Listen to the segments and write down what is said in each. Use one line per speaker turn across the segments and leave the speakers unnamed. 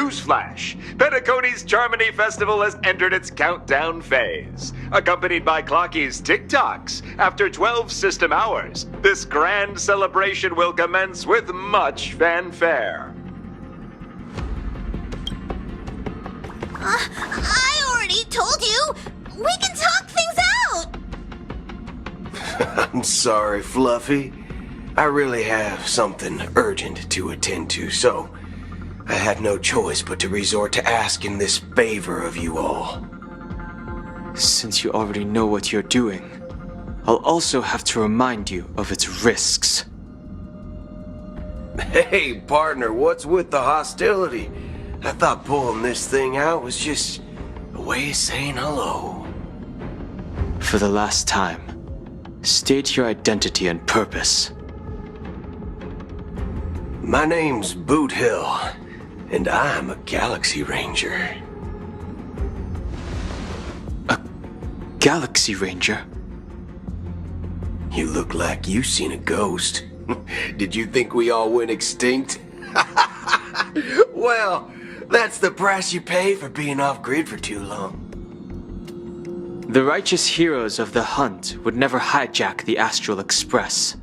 Newsflash! Penacony's Charmony Festival has entered its countdown phase. Accompanied by Clocky's TikToks, after 12 system hours, this grand celebration will commence with much fanfare.
I already told you! We can talk things out!
I'm sorry, Fluffy. I really have something urgent to attend to, so I had no choice but to resort to asking this favor of you all.
Since you already know what you're doing, I'll also have to remind you of its risks.
Hey, partner, what's with the hostility? I thought pulling this thing out was just a way of saying hello.
For the last time, state your identity and purpose.
My name's Boot Hill, and I'm a Galaxy Ranger.
A Galaxy Ranger?
You look like you seen a ghost. Did you think we all went extinct? Well, that's the price you pay for being off-grid for too long.
The righteous heroes of the hunt would never hijack the Astral Express.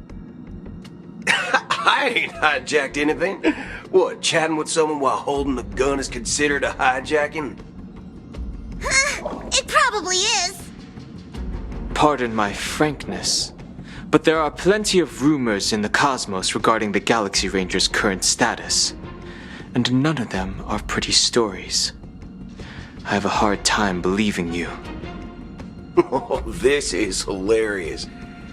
I ain't hijacked anything. What, chatting with someone while holding the gun is considered a hijacking?
It probably is.
Pardon my frankness, but there are plenty of rumors in the cosmos regarding the Galaxy Ranger's current status, and none of them are pretty stories. I have a hard time believing you.
Oh, this is hilarious.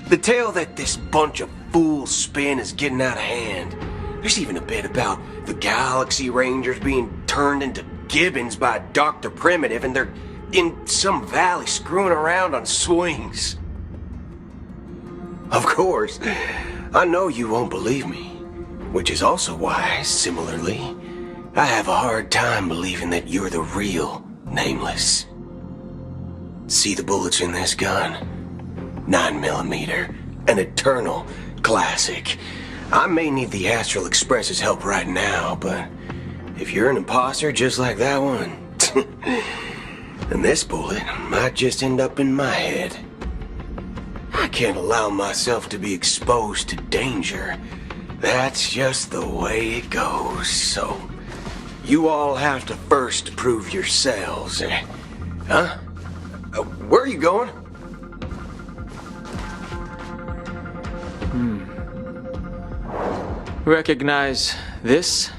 The tale that this bunch of fools spin is getting out of hand. There's even a bit about the Galaxy Rangers being turned into gibbons by Dr. Primitive, and they're in some valley screwing around on swings. Of course, I know you won't believe me, which is also why, similarly, I have a hard time believing that you're the real Nameless. See the bullets in this gun? 9mm, an eternal classic. I may need the Astral Express's help right now, but if you're an imposter just like that one, then this bullet might just end up in my head. I can't allow myself to be exposed to danger. That's just the way it goes, so you all have to first prove yourselves. Huh? Where are you going?
Recognize this?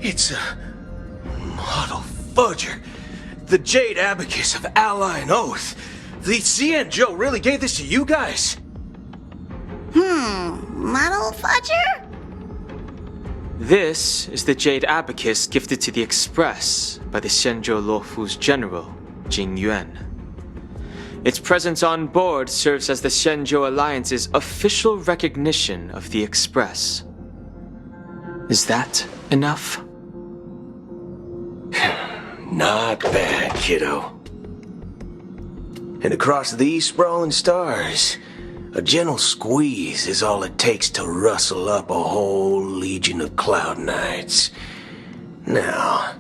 It's a model fudger. The Jade Abacus of Ally and Oath. The CN Joe really gave this to you guys?
Model fudger?
This is the Jade Abacus gifted to the Express by the Shenzhou Luofu's general, Jing Yuan. Its presence on board serves as the Shenzhou Alliance's official recognition of the Express. Is that enough?
Not bad, kiddo. And across these sprawling stars, a gentle squeeze is all it takes to rustle up a whole legion of Cloud Knights. Now,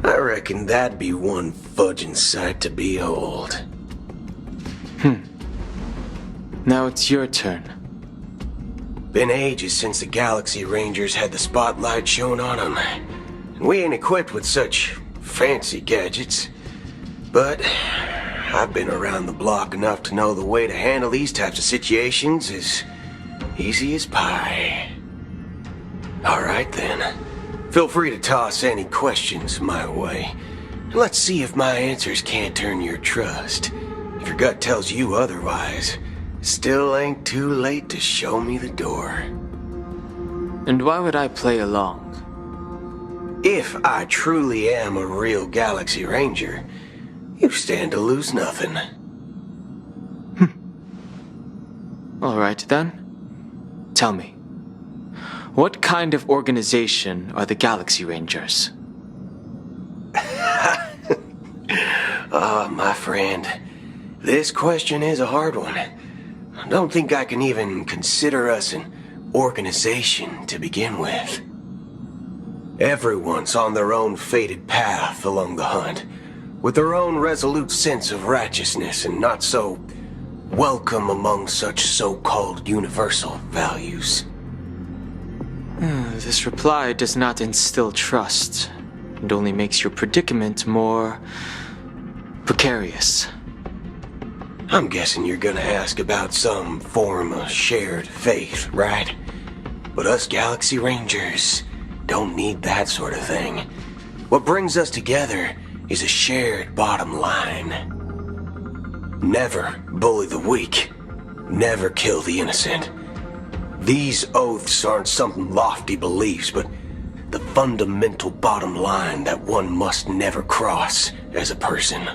I reckon that'd be one fudging sight to behold.
Now it's your turn.
Been ages since the Galaxy Rangers had the spotlight shown on them. And we ain't equipped with such fancy gadgets. But I've been around the block enough to know the way to handle these types of situations is easy as pie. Alright then. Feel free to toss any questions my way. Let's see if my answers can't turn your trust. If your gut tells you otherwise, still ain't too late to show me the door.
And why would I play along?
If I truly am a real Galaxy Ranger, you stand to lose nothing.
Alright then. Tell me, what kind of organization are the Galaxy Rangers?
My friend, this question is a hard one. I don't think I can even consider us an organization to begin with. Everyone's on their own fated path along the hunt, with their own resolute sense of righteousness and not so welcome among such so-called universal values.
This reply does not instill trust, and only makes your predicament more precarious.
I'm guessing you're gonna ask about some form of shared faith, right? But us Galaxy Rangers don't need that sort of thing. What brings us together is a shared bottom line. Never bully the weak. Never kill the innocent. These oaths aren't some lofty beliefs, but the fundamental bottom line that one must never cross as a person.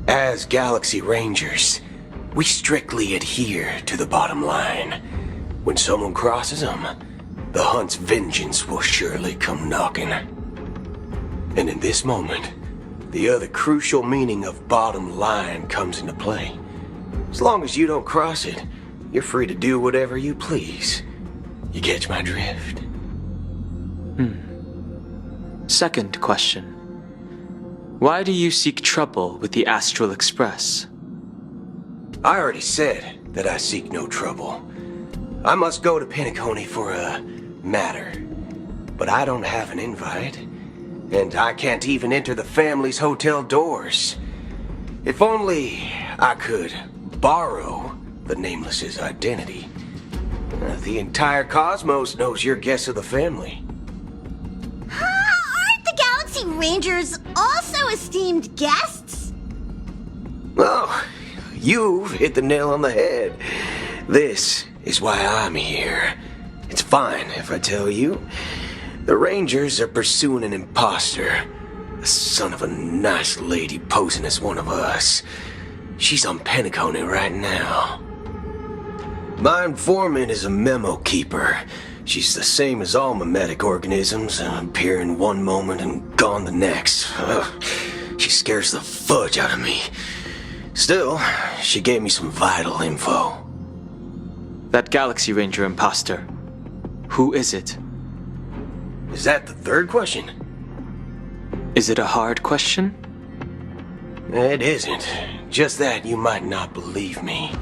As Galaxy Rangers, we strictly adhere to the bottom line. When someone crosses them, the hunt's vengeance will surely come knocking. And in this moment, the other crucial meaning of bottom line comes into play. As long as you don't cross it, you're free to do whatever you please. You catch my drift?
Second question. Why do you seek trouble with the Astral Express?
I already said that I seek no trouble. I must go to Penacony for a matter. But I don't have an invite, and I can't even enter the family's hotel doors. If only I could borrow the Nameless's identity. The entire cosmos knows you're guests of the family.
Aren't the Galaxy Rangers also esteemed guests?
Oh, you've hit the nail on the head. This is why I'm here. It's fine if I tell you. The Rangers are pursuing an imposter. A son of a nice lady posing as one of us. She's on Penacony right now. My informant is a memo keeper. She's the same as all mimetic organisms, appearing one moment and gone the next. She scares the fudge out of me. Still, she gave me some vital info.
That Galaxy Ranger imposter. Who is it?
Is that the third question?
Is it a hard question?
It isn't. Just that you might not believe me.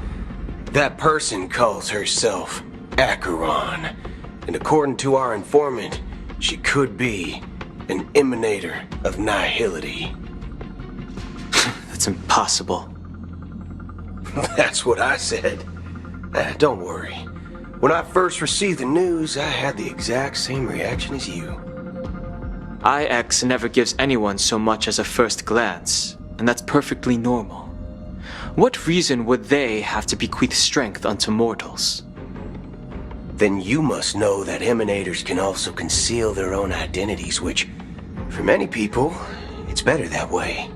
That person calls herself Acheron. And according to our informant, she could be an emanator of nihility.
That's impossible.
That's what I said. Don't worry. When I first received the news, I had the exact same reaction as you.
IX never gives anyone so much as a first glance, and that's perfectly normal. What reason would they have to bequeath strength unto mortals?
Then you must know that emanators can also conceal their own identities, which, for many people, it's better that way.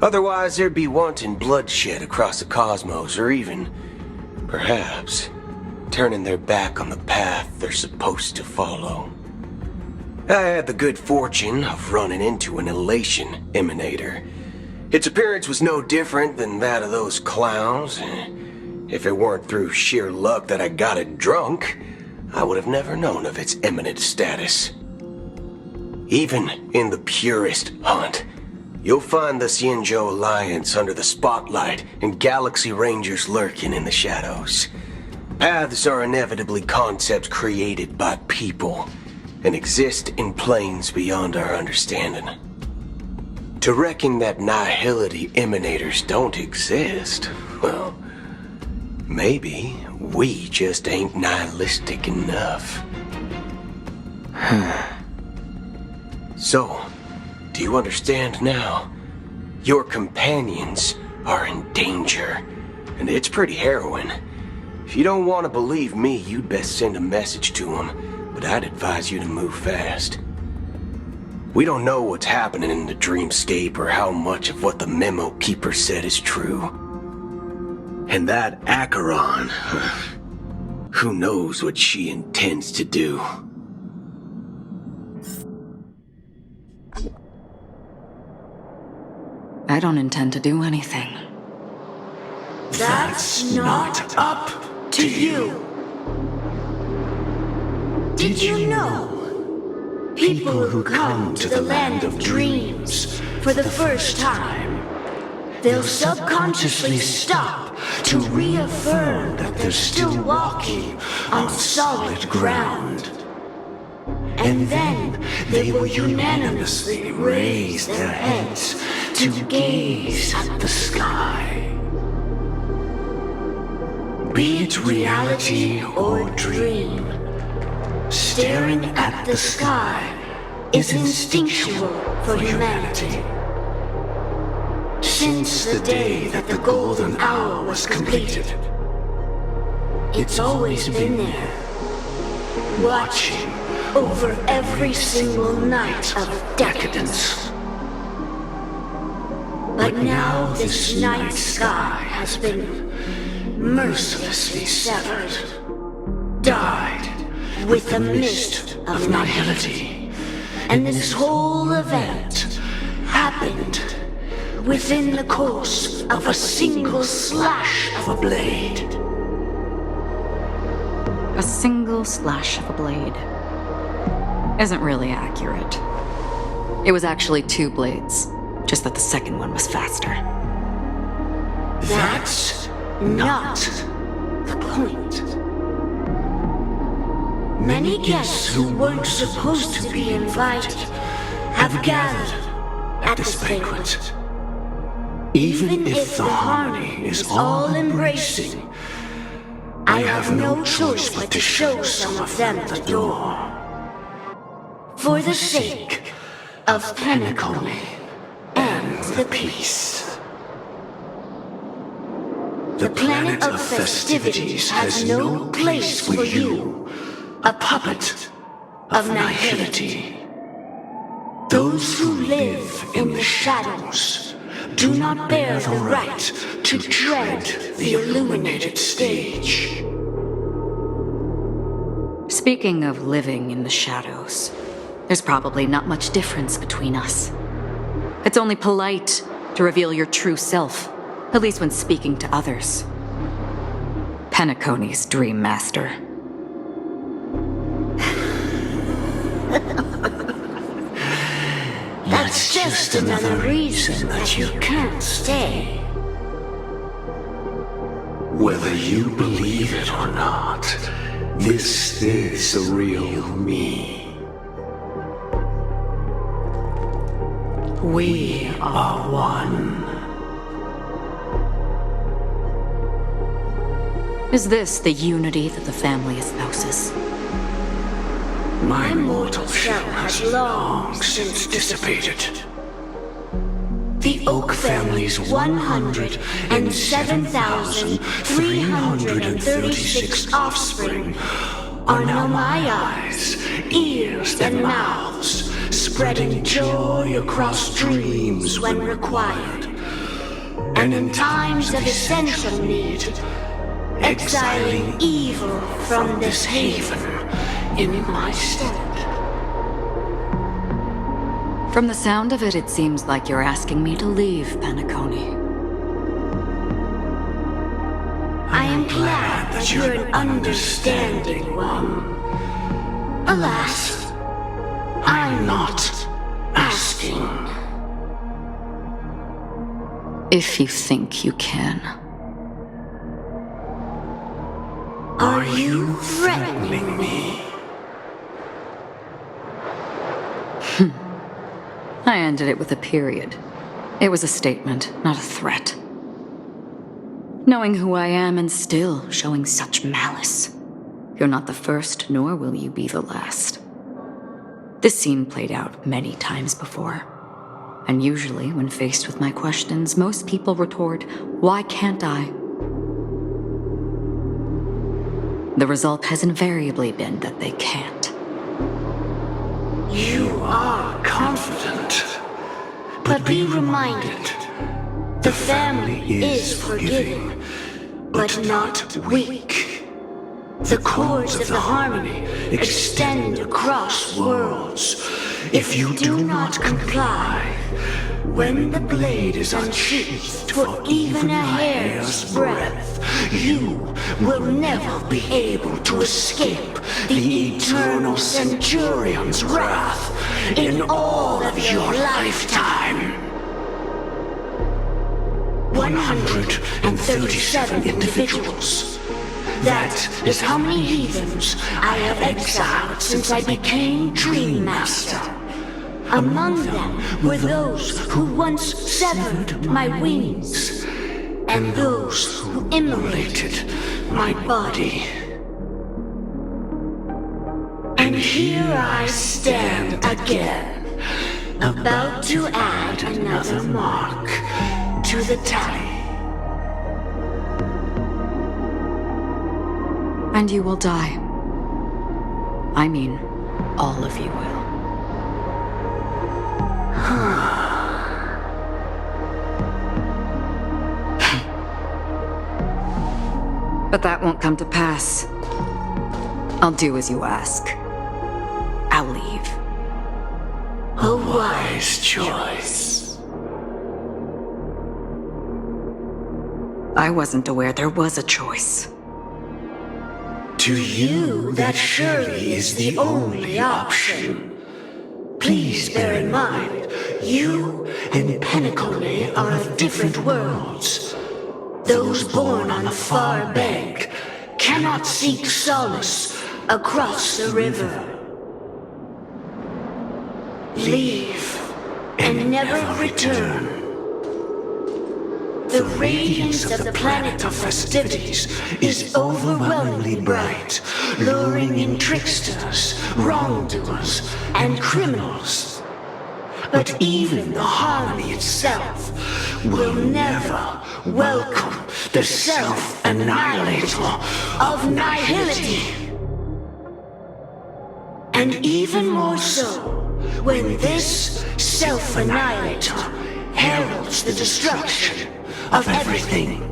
Otherwise, there'd be wanton bloodshed across the cosmos, or even, perhaps, turning their back on the path they're supposed to follow. I had the good fortune of running into an elation emanator. Its appearance was no different than that of those clowns. If it weren't through sheer luck that I got it drunk, I would have never known of its eminent status. Even in the purest hunt, you'll find the Xianzhou Alliance under the spotlight and Galaxy Rangers lurking in the shadows. Paths are inevitably concepts created by people and exist in planes beyond our understanding. To reckon that nihility emanators don't exist, well, maybe we just ain't nihilistic enough. So, do you understand now? Your companions are in danger, and it's pretty harrowing. If you don't want to believe me, you'd best send a message to them, but I'd advise you to move fast. We don't know what's happening in the dreamscape or how much of what the memo keeper said is true. And that Acheron, who knows what she intends to do?
I don't intend to do anything.
That's not up to you. Did you know? people who come to the land of dreams for the first time, they'll subconsciously stop to reaffirm that they're still walking on solid ground. And then they will unanimously raise their heads to gaze at the sky. Be it reality or dream, staring at the sky is instinctual for humanity. Since the day that the golden hour was completed, it's always been there, watching over every single night of decadence. But now this night sky has been mercilessly severed, dyed with the mist of nihility. And this whole event happened within the course of a single slash of a blade.
A single slash of a blade isn't really accurate. It was actually 2 blades, just that the second one was faster.
That's not the point. Many guests who weren't supposed to be invited have gathered at this banquet. Even if the harmony is all-embracing, I have no choice but to show some of them the door. For the sake of Penacony and the peace. The planet of festivities has no place for you, a puppet of nihility. Those who live in the shadows do not bear the right to tread the illuminated stage.
Speaking of living in the shadows, there's probably not much difference between us. It's only polite to reveal your true self, at least when speaking to others. Penacony's Dream Master.
That's just another reason that you can't stay. Whether you believe it or not, this is the real me. We are one.
Is this the unity that the family espouses?
My mortal shell has long since dissipated. The Oak family's 107,336 offspring are now my eyes, ears, and mouths, spreading joy across dreams when required, and in times of essential need, exiling evil from this haven in my stead.
From the sound of it, it seems like you're asking me to leave Penacony.
I am glad that you're an understanding one. Alas, I'm not asking.
If you think you can.
Are you threatening me?
I ended it with a period. It was a statement, not a threat. Knowing who I am and still showing such malice. You're not the first, nor will you be the last. This scene played out many times before. And usually, when faced with my questions, most people retort, "Why can't I?" The result has invariably been that they can't.
You are confident. But be reminded, the family is forgiving, but not weak. The cords of the harmony extend across worlds. If you do not comply, when the blade is unsheathed for even a hair's breadth, you will never be able to escape the eternal Centurion's wrath in all of your lifetime. 137 individuals. That is how many heathens I have exiled since I became Dream Master. Among them were those who once severed my wings, and those who immolated my body. And here I stand again, about to add another mark to the tally.
And you will die. I mean, all of you will. But that won't come to pass. I'll do as you ask. I'll leave.
A wise choice.
I wasn't aware there was a choice.
To you, that surely is the only option. Please bear in mind, you and Penacony are of different worlds. Those born on the far bank cannot seek solace across the river. Leave and never return. The radiance of the planet of festivities is overwhelmingly bright, luring in tricksters, wrongdoers, and criminals. But even the harmony itself will never welcome the self-annihilator of nihility. And even more so, when this self-annihilator heralds the destruction of everything.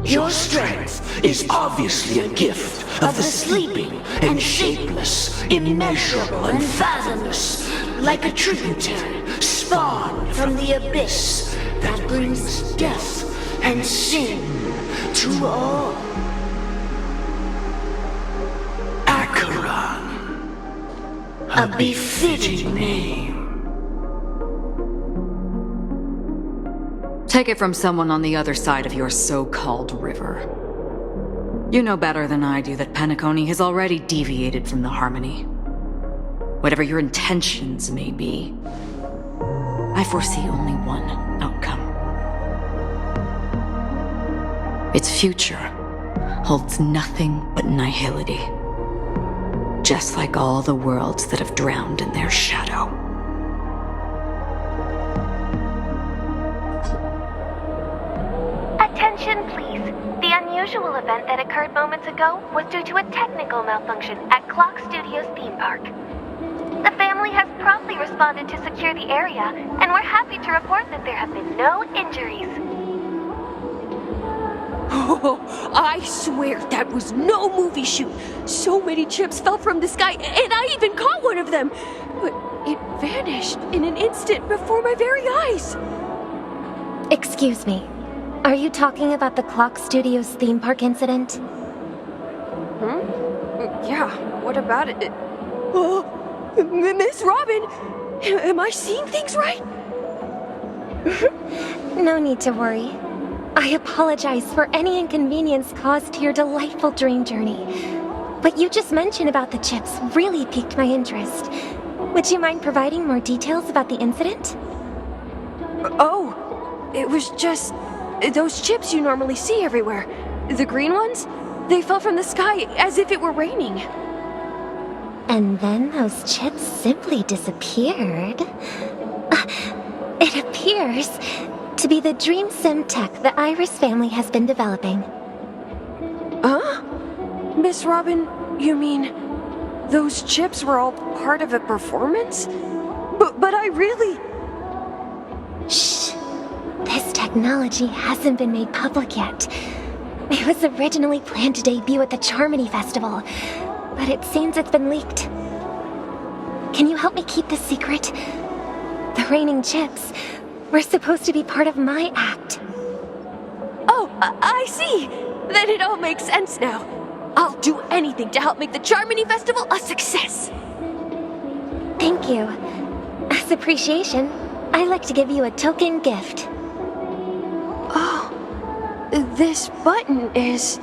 Your strength is obviously a gift of the sleeping and shapeless, immeasurable and fathomless, like a tributary spawned from the abyss that brings death and sin to all. Acheron, a befitting name.
Take it from someone on the other side of your so-called river. You know better than I do that Penacony has already deviated from the harmony. Whatever your intentions may be, I foresee only one outcome. Its future holds nothing but nihility. Just like all the worlds that have drowned in their shadow.
Attention, please. The unusual event that occurred moments ago was due to a technical malfunction at Clock Studios theme park. The family has promptly responded to secure the area, and we're happy to report that there have been no injuries.
Oh, I swear that was no movie shoot. So many chips fell from the sky, and I even caught one of them. But it vanished in an instant before my very eyes.
Excuse me. Are you talking about the Clock Studios theme park incident?
Yeah, what about it? Oh, Miss Robin, am I seeing things right?
No need to worry. I apologize for any inconvenience caused to your delightful dream journey. What you just mentioned about the chips really piqued my interest. Would you mind providing more details about the incident?
Oh, it was just those chips you normally see everywhere. The green ones? They fell from the sky as if it were raining.
And then those chips simply disappeared. It appears to be the Dream Sim tech the Iris family has been developing.
Huh? Miss Robin, you mean those chips were all part of a performance? But I really...
Shh. This technology hasn't been made public yet. It was originally planned to debut at the Charmony Festival, but it seems it's been leaked. Can you help me keep this secret? The raining chips, We're supposed to be part of my act.
Oh, I see. Then it all makes sense now. I'll do anything to help make the Charmony Festival a success.
Thank you. As appreciation, I'd like to give you a token gift.
Oh, this button is...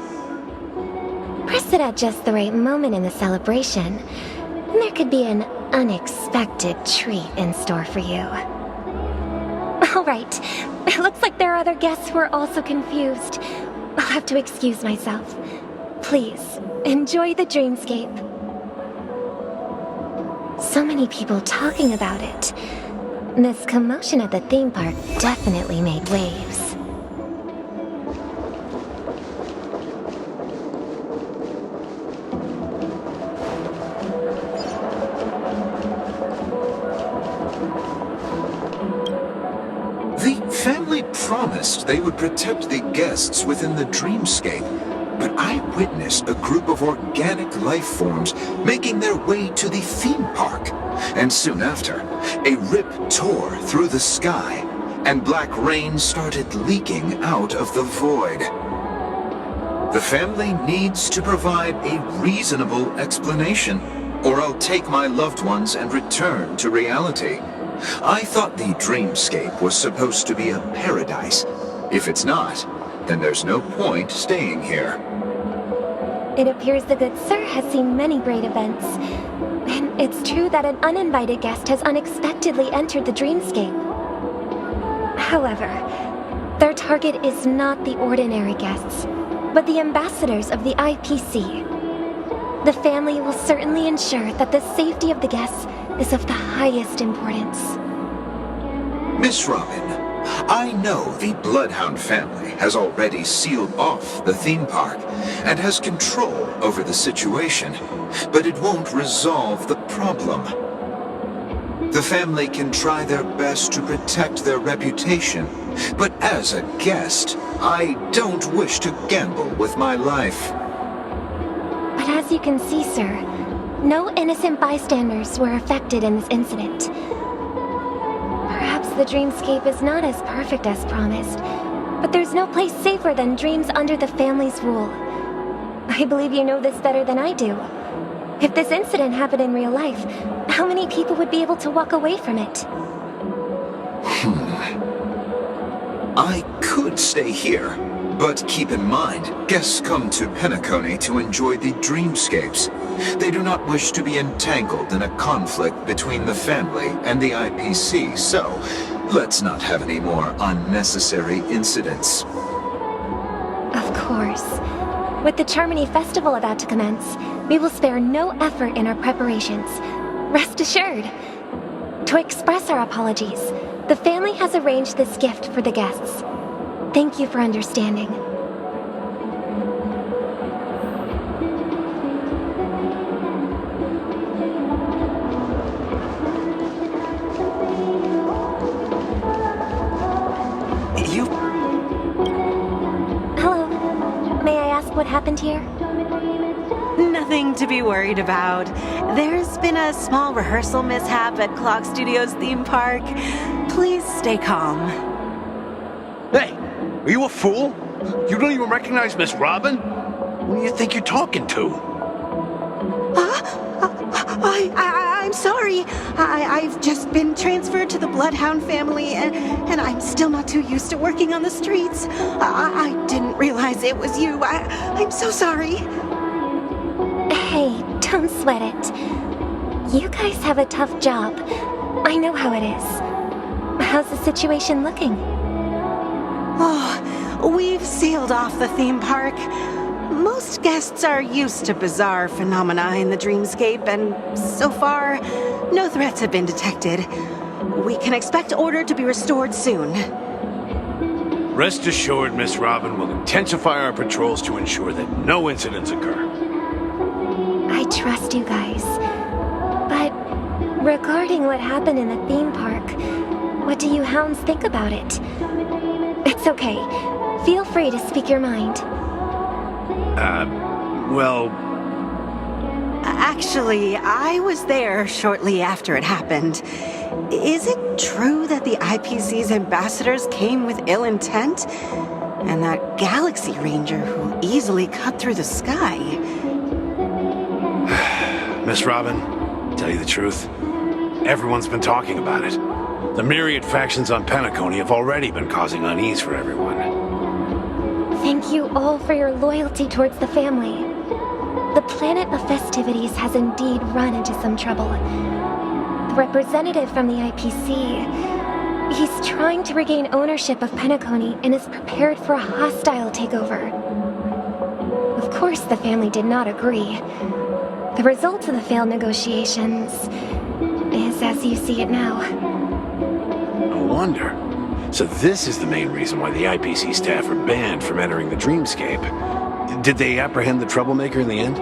Press it at just the right moment in the celebration, and there could be an unexpected treat in store for you. Alright, it looks like there are other guests who are also confused. I'll have to excuse myself. Please, enjoy the dreamscape. So many people talking about it. This commotion at the theme park definitely made waves.
The family promised they would protect the guests within the dreamscape, but I witnessed a group of organic life forms making their way to the theme park. And soon after, a rip tore through the sky, and black rain started leaking out of the void. The family needs to provide a reasonable explanation, or I'll take my loved ones and return to reality. I thought the dreamscape was supposed to be a paradise. If it's not, then there's no point staying here.
It appears the good sir has seen many great events. And it's true that an uninvited guest has unexpectedly entered the dreamscape. However, their target is not the ordinary guests, but the ambassadors of the IPC. The family will certainly ensure that the safety of the guests is of the highest importance.
Miss Robin, I know the Bloodhound family has already sealed off the theme park and has control over the situation, but it won't resolve the problem. The family can try their best to protect their reputation, but as a guest, I don't wish to gamble with my life.
But as you can see, sir, no innocent bystanders were affected in this incident. Perhaps the dreamscape is not as perfect as promised, but there's no place safer than dreams under the family's rule. I believe you know this better than I do. If this incident happened in real life, how many people would be able to walk away from it?
I could stay here, but keep in mind, guests come to Penacony to enjoy the dreamscapes. They do not wish to be entangled in a conflict between the family and the IPC, so let's not have any more unnecessary incidents.
Of course. With the Charmony Festival about to commence, we will spare no effort in our preparations. Rest assured. To express our apologies, the family has arranged this gift for the guests. Thank you for understanding. Hello. May I ask what happened here?
Nothing to be worried about. There's been a small rehearsal mishap at Clock Studios theme park. Please stay calm.
Hey, are you a fool? You don't even recognize Miss Robin? Who do you think you're talking to?
I'm sorry. I've just been transferred to the Bloodhound family, and I'm still not too used to working on the streets. I didn't realize it was you. I'm so sorry.
Hey, don't sweat it. You guys have a tough job. I know how it is. How's the situation looking?
Oh, we've sealed off the theme park. Most guests are used to bizarre phenomena in the dreamscape, and so far, no threats have been detected. We can expect order to be restored soon.
Rest assured, Miss Robin will intensify our patrols to ensure that no incidents occur.
I trust you guys. But regarding what happened in the theme park, what do you hounds think about it? It's okay. Feel free to speak your mind.
Well...
Actually, I was there shortly after it happened. Is it true that the IPC's ambassadors came with ill intent? And that Galaxy Ranger who easily cut through the sky?
Miss Robin, tell you the truth, everyone's been talking about it. The myriad factions on Penacony have already been causing unease for everyone.
Thank you all for your loyalty towards the family. The planet of festivities has indeed run into some trouble. The representative from the IPC, he's trying to regain ownership of Penacony and is prepared for a hostile takeover. Of course, the family did not agree. The result of the failed negotiations is as you see it now.
No wonder. So this is the main reason why the IPC staff are banned from entering the Dreamscape. Did they apprehend the troublemaker in the end?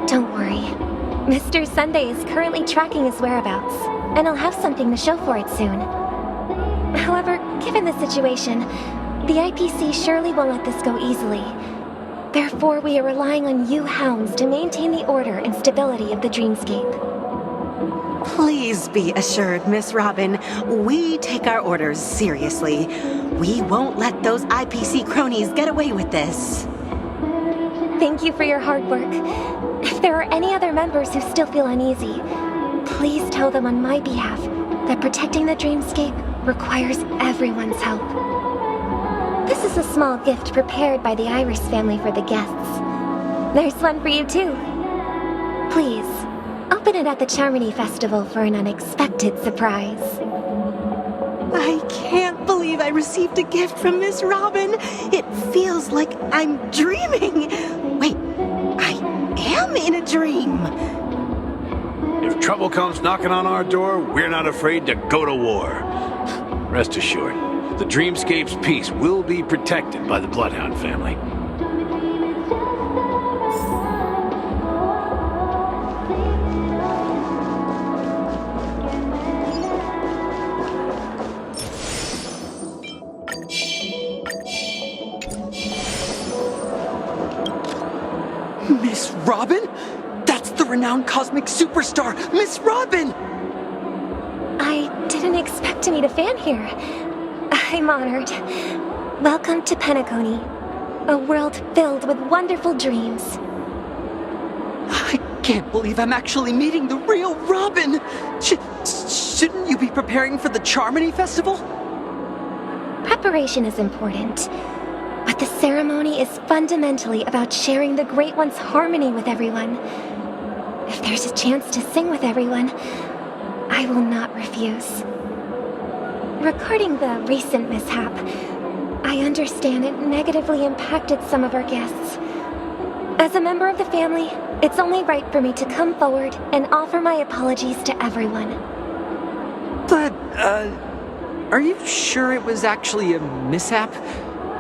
Don't worry. Mr. Sunday is currently tracking his whereabouts, and I'll have something to show for it soon. However, given the situation, the IPC surely won't let this go easily. Therefore, we are relying on you hounds to maintain the order and stability of the Dreamscape.
Please be assured, Miss Robin, we take our orders seriously. We won't let those IPC cronies get away with this.
Thank you for your hard work. If there are any other members who still feel uneasy, please tell them on my behalf that protecting the Dreamscape requires everyone's help. This is a small gift prepared by the Iris family for the guests. There's one for you too. Please, open it at the Charmony Festival for an unexpected surprise.
I can't believe I received a gift from Miss Robin. It feels like I'm dreaming. Wait, I am in a dream.
If trouble comes knocking on our door, we're not afraid to go to war. Rest assured, the Dreamscape's peace will be protected by the Bloodhound family.
Miss Robin? That's the renowned cosmic superstar, Miss Robin!
I didn't expect to meet a fan here. I'm honored. Welcome to Penacony, a world filled with wonderful dreams.
I can't believe I'm actually meeting the real Robin! Shouldn't you be preparing for the Charmony Festival?
Preparation is important, but the ceremony is fundamentally about sharing the Great One's harmony with everyone. If there's a chance to sing with everyone, I will not refuse. Regarding the recent mishap, I understand it negatively impacted some of our guests. As a member of the family, it's only right for me to come forward and offer my apologies to everyone.
But, are you sure it was actually a mishap?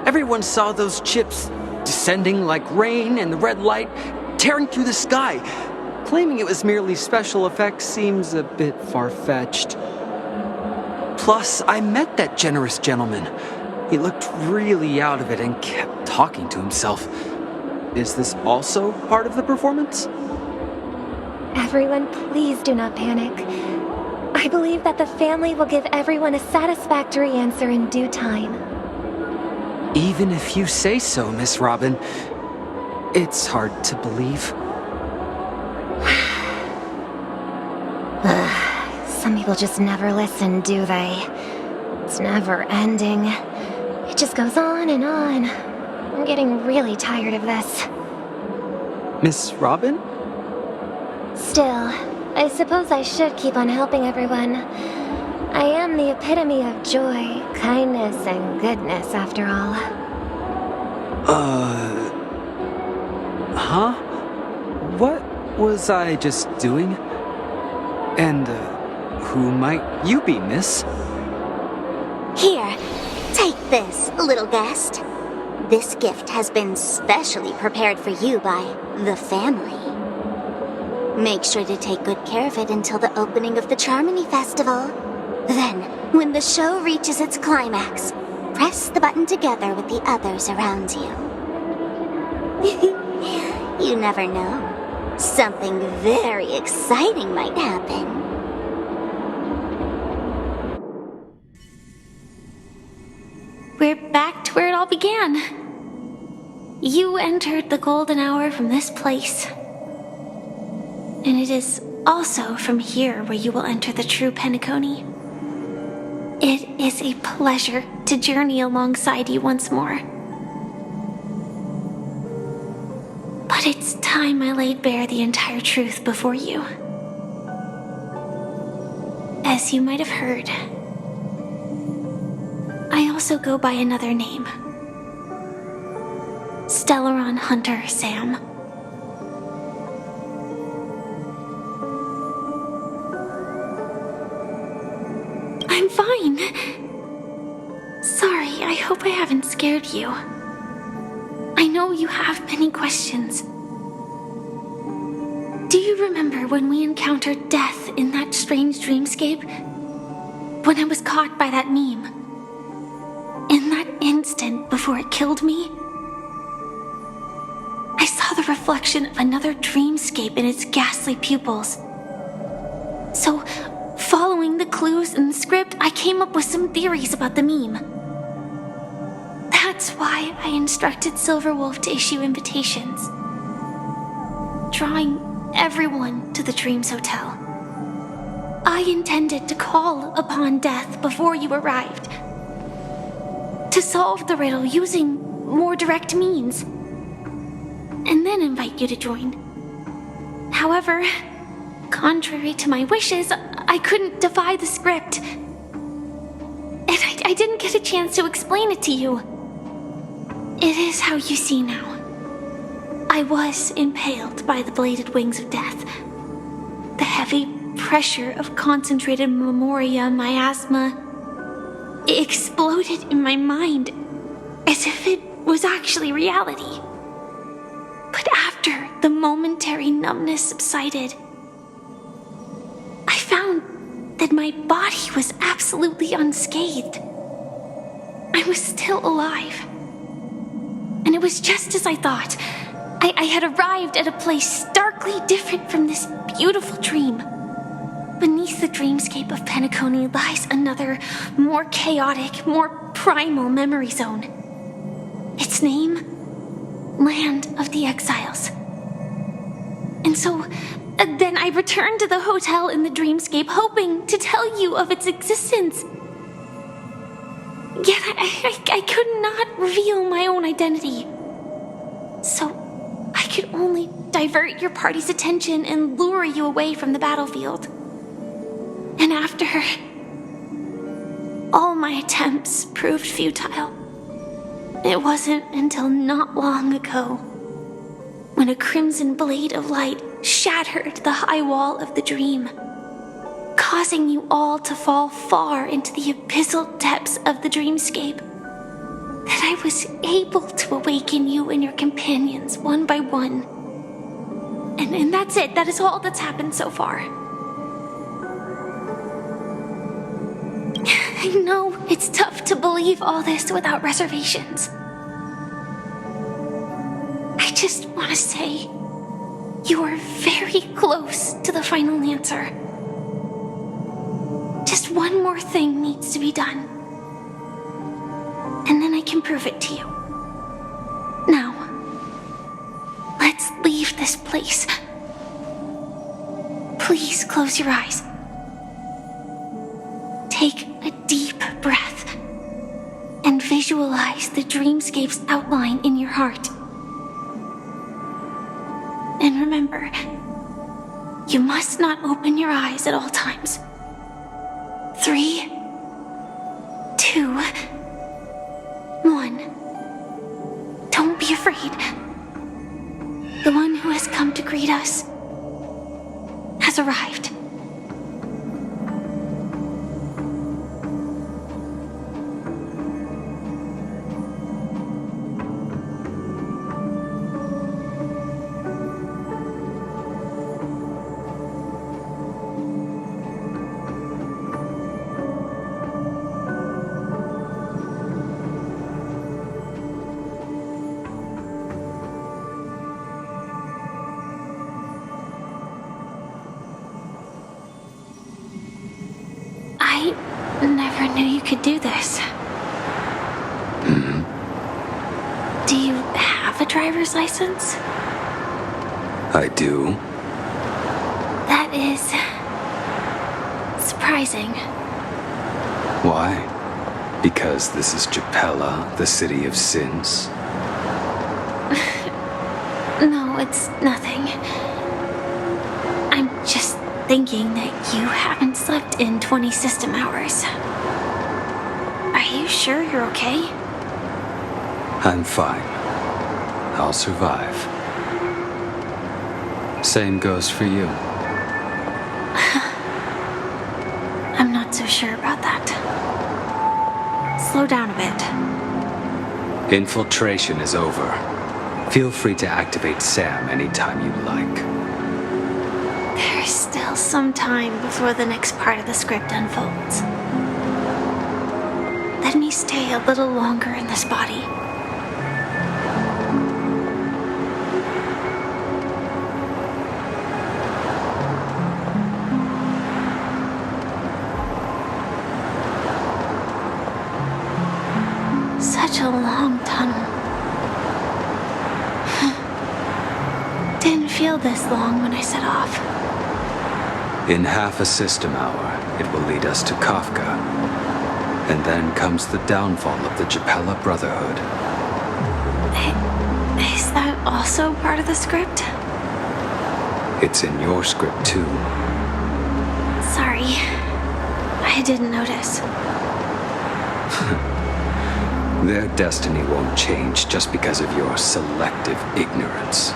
Everyone saw those chips descending like rain and the red light tearing through the sky. Claiming it was merely special effects seems a bit far-fetched. Plus, I met that generous gentleman. He looked really out of it and kept talking to himself. Is this also part of the performance?
Everyone, please do not panic. I believe that the family will give everyone a satisfactory answer in due time.
Even if you say so, Miss Robin, it's hard to believe.
Some people just never listen, do they? It's never ending. It just goes on and on. I'm getting really tired of this.
Miss Robin?
Still, I suppose I should keep on helping everyone. I am the epitome of joy, kindness, and goodness, after all.
Huh? What was I just doing? And, who might you be, miss?
Here, take this, little guest. This gift has been specially prepared for you by the family. Make sure to take good care of it until the opening of the Charmony Festival. Then, when the show reaches its climax, press the button together with the others around you. You never know. something very exciting might happen.
We're back to where it all began. You entered the golden hour from this place. And it is also from here where you will enter the true Penacony. It is a pleasure to journey alongside you once more. But it's time I laid bare the entire truth before you. As you might have heard, I also go by another name. Stellaron Hunter Sam. I'm fine. Sorry, I hope I haven't scared you. I know you have many questions. Do you remember when we encountered death in that strange dreamscape? When I was caught by that meme? In that instant before it killed me? I saw the reflection of another dreamscape in its ghastly pupils. So, following the clues in the script, I came up with some theories about the meme. That's why I instructed Silverwolf to issue invitations, drawing everyone to the Dreams Hotel. I intended to call upon death before you arrived, to solve the riddle using more direct means, and then invite you to join. However, contrary to my wishes, I couldn't defy the script. And I didn't get a chance to explain it to you. It is how you see now. I was impaled by the bladed wings of death. The heavy pressure of concentrated memoria miasma exploded in my mind as if it was actually reality. But after the momentary numbness subsided, I found that my body was absolutely unscathed. I was still alive. And it was just as I thought. I had arrived at a place starkly different from this beautiful dream. Beneath the dreamscape of Penacony lies another, more chaotic, more primal memory zone. Its name? Land of the Exiles. And so, then I returned to the hotel in the dreamscape, hoping to tell you of its existence. Yet I could not reveal my own identity. So, I could only divert your party's attention and lure you away from the battlefield. And after, all my attempts proved futile. It wasn't until not long ago, when a crimson blade of light shattered the high wall of the dream, causing you all to fall far into the abyssal depths of the dreamscape, that I was able to awaken you and your companions one by one. And that's it. That is all that's happened so far. I know it's tough to believe all this without reservations. I just want to say, you are very close to the final answer. Just one more thing needs to be done. And then I can prove it to you. Now, let's leave this place. Please close your eyes. Take a deep breath and visualize the dreamscape's outline in your heart. And remember, you must not open your eyes at all times. 3, 2, 1. Don't be afraid. The one who has come to greet us has arrived.
do this. Do you have a driver's license?
I do.
That is surprising.
Why? Because this is Japella, the city of sins?
No, it's nothing. I'm just thinking that you haven't slept in 20 system hours. Are you sure you're okay?
I'm fine. I'll survive. Same goes for you.
I'm not so sure about that. Slow down a bit.
Infiltration is over. Feel free to activate Sam anytime you like.
There's still some time before the next part of the script unfolds. Let me stay a little longer in this body. Such a long tunnel. Didn't feel this long when I set off.
In half a system hour, it will lead us to Kafka. And then comes the downfall of the Japella Brotherhood.
Is that also part of the script?
It's in your script too.
Sorry. I didn't notice.
Their destiny won't change just because of your selective ignorance.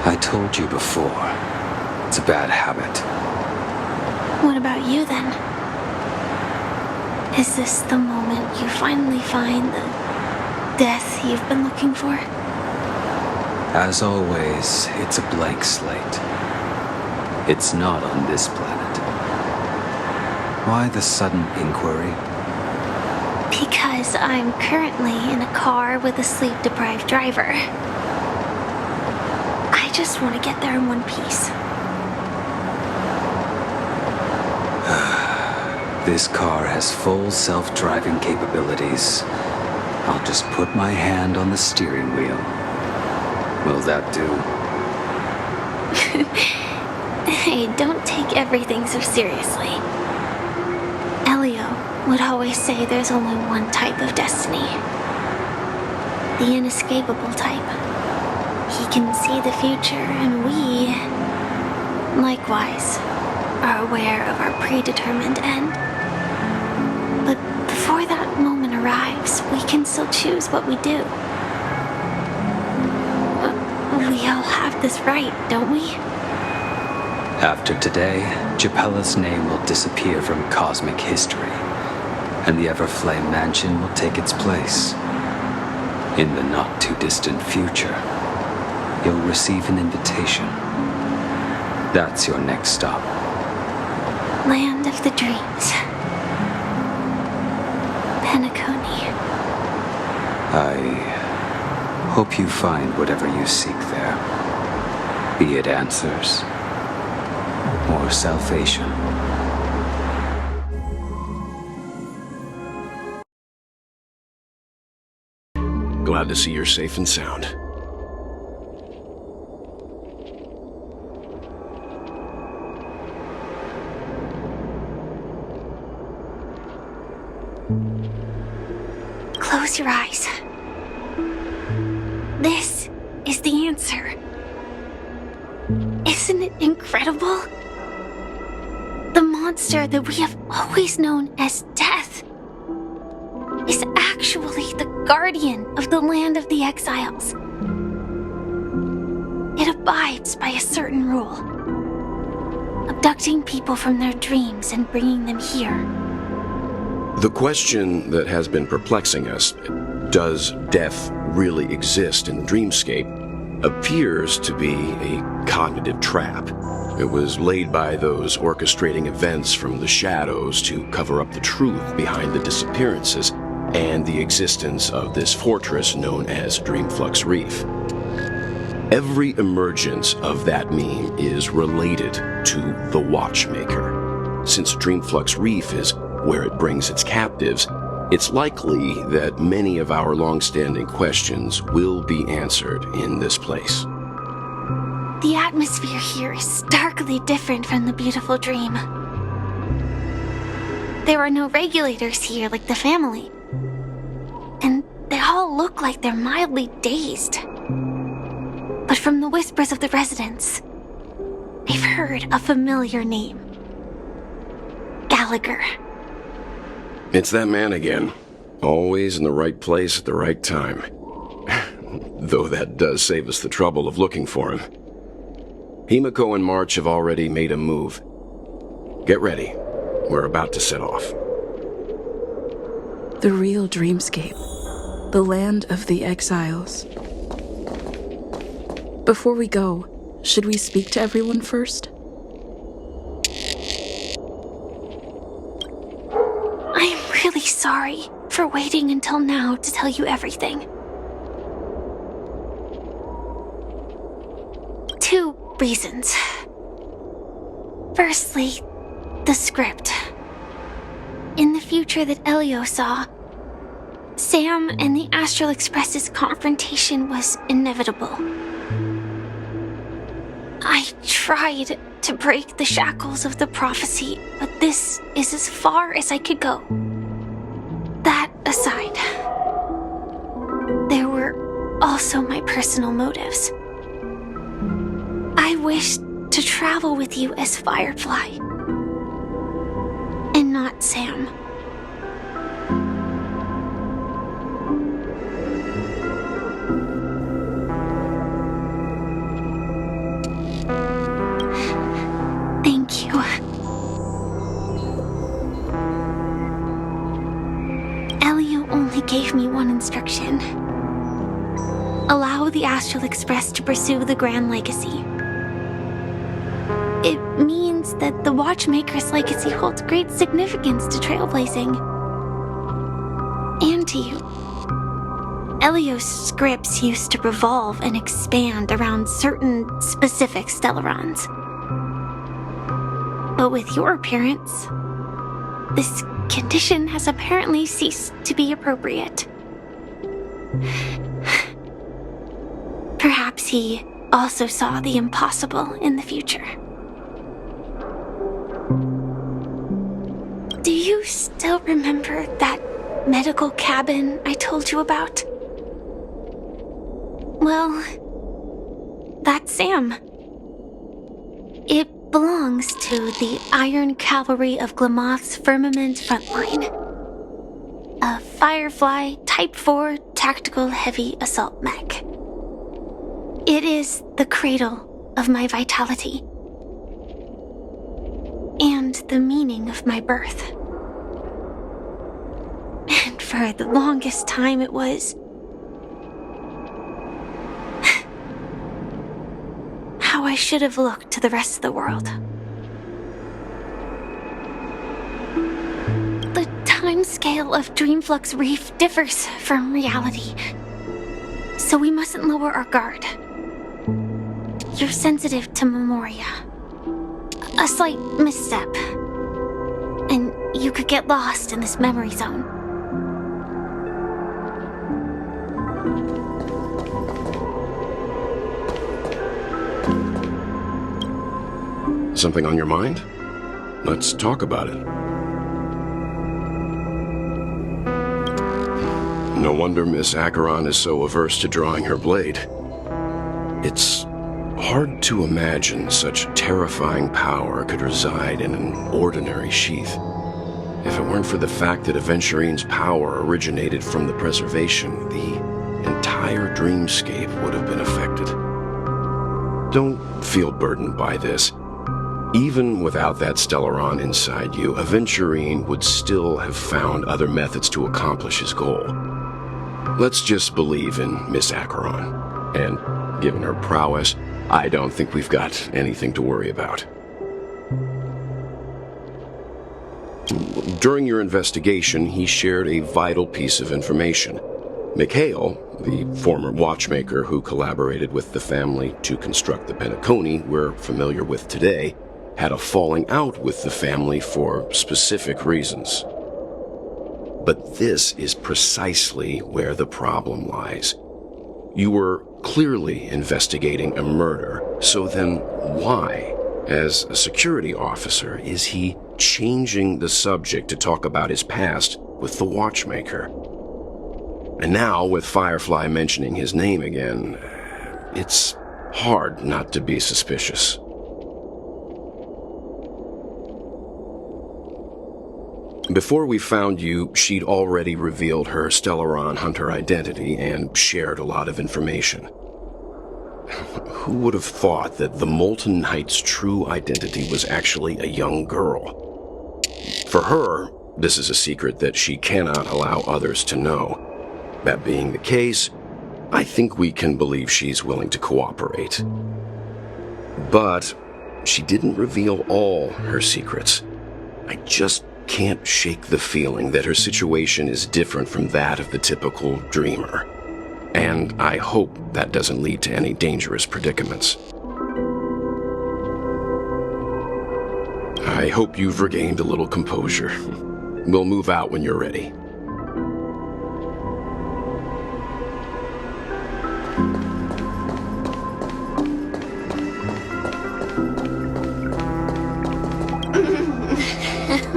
I told you before, it's a bad habit.
What about you then? Is this the moment you finally find the death you've been looking for?
As always, it's a blank slate. It's not on this planet. Why the sudden inquiry?
Because I'm currently in a car with a sleep-deprived driver. I just want to get there in one piece.
This car has full self-driving capabilities. I'll just put my hand on the steering wheel. Will that do?
Hey, don't take everything so seriously. Elio would always say there's only one type of destiny. The inescapable type. He can see the future, and we, likewise, are aware of our predetermined end. But before that moment arrives, we can still choose what we do. We all have this right, don't we?
After today, Japella's name will disappear from cosmic history, and the Everflame Mansion will take its place. In the not-too-distant future, you'll receive an invitation. That's your next stop.
Land of the Dreams. Penacony.
I hope you find whatever you seek there. Be it answers or salvation.
Glad to see you're safe and sound.
Close your eyes. This is the answer. Isn't it incredible? The monster that we have always known as Death is actually the guardian of the land of the exiles. It abides by a certain rule, abducting people from their dreams and bringing them here.
The question that has been perplexing us, does death really exist in the dreamscape, appears to be a cognitive trap. It was laid by those orchestrating events from the shadows to cover up the truth behind the disappearances and the existence of this fortress known as Dreamflux Reef. Every emergence of that meme is related to the Watchmaker. since Dreamflux Reef is where it brings its captives, it's likely that many of our long-standing questions will be answered in this place.
The atmosphere here is starkly different from the beautiful dream. There are no regulators here like the family. And they all look like they're mildly dazed. But from the whispers of the residents, they've heard a familiar name. Gallagher.
It's that man again. Always in the right place at the right time. Though that does save us the trouble of looking for him. Himiko and March have already made a move. Get ready. We're about to set off.
The real dreamscape. The land of the exiles. Before we go, should we speak to everyone first?
I'm really sorry for waiting until now to tell you everything. 2 reasons. Firstly, the script. In the future that Elio saw, Sam and the Astral Express's confrontation was inevitable. I tried to break the shackles of the prophecy, but this is as far as I could go. That aside, there were also my personal motives. I wished to travel with you as Firefly, and not Sam. Thank you. Elio only gave me one instruction. Allow the Astral Express to pursue the Grand Legacy. It means that the Watchmaker's legacy holds great significance to Trailblazing. And to you. Elio's scripts used to revolve and expand around certain specific Stellarons. But with your appearance, this condition has apparently ceased to be appropriate. Perhaps he also saw the impossible in the future. Do you still remember that medical cabin I told you about? Well, that's Sam. It belongs to the Iron Cavalry of Glamoth's Firmament Frontline. A Firefly Type 4 tactical heavy assault mech. It is the cradle of my vitality. And the meaning of my birth. And for the longest time it was how I should have looked to the rest of the world. The timescale of Dreamflux Reef differs from reality, so we mustn't lower our guard. You're sensitive to Memoria. A slight misstep, and you could get lost in this memory zone.
Something on your mind? Let's talk about it. No wonder Miss Acheron is so averse to drawing her blade. It's hard to imagine such terrifying power could reside in an ordinary sheath. If it weren't for the fact that Aventurine's power originated from the preservation, the entire dreamscape would have been affected. Don't feel burdened by this. Even without that Stellaron inside you, Aventurine would still have found other methods to accomplish his goal. Let's just believe in Miss Acheron. And given her prowess, I don't think we've got anything to worry about. During your investigation, he shared a vital piece of information. Mikhail, the former watchmaker who collaborated with the family to construct the Penacony we're familiar with today, had a falling out with the family for specific reasons. But this is precisely where the problem lies. You were clearly investigating a murder, so then why, as a security officer, is he changing the subject to talk about his past with the watchmaker? And now, with Firefly mentioning his name again, it's hard not to be suspicious. Before we found you, she'd already revealed her Stellaron Hunter identity and shared a lot of information. Who would have thought that the Molten Knight's true identity was actually a young girl? For her, this is a secret that she cannot allow others to know. That being the case, I think we can believe she's willing to cooperate. But she didn't reveal all her secrets. I just can't shake the feeling that her situation is different from that of the typical dreamer. And I hope that doesn't lead to any dangerous predicaments. I hope you've regained a little composure. We'll move out when you're ready.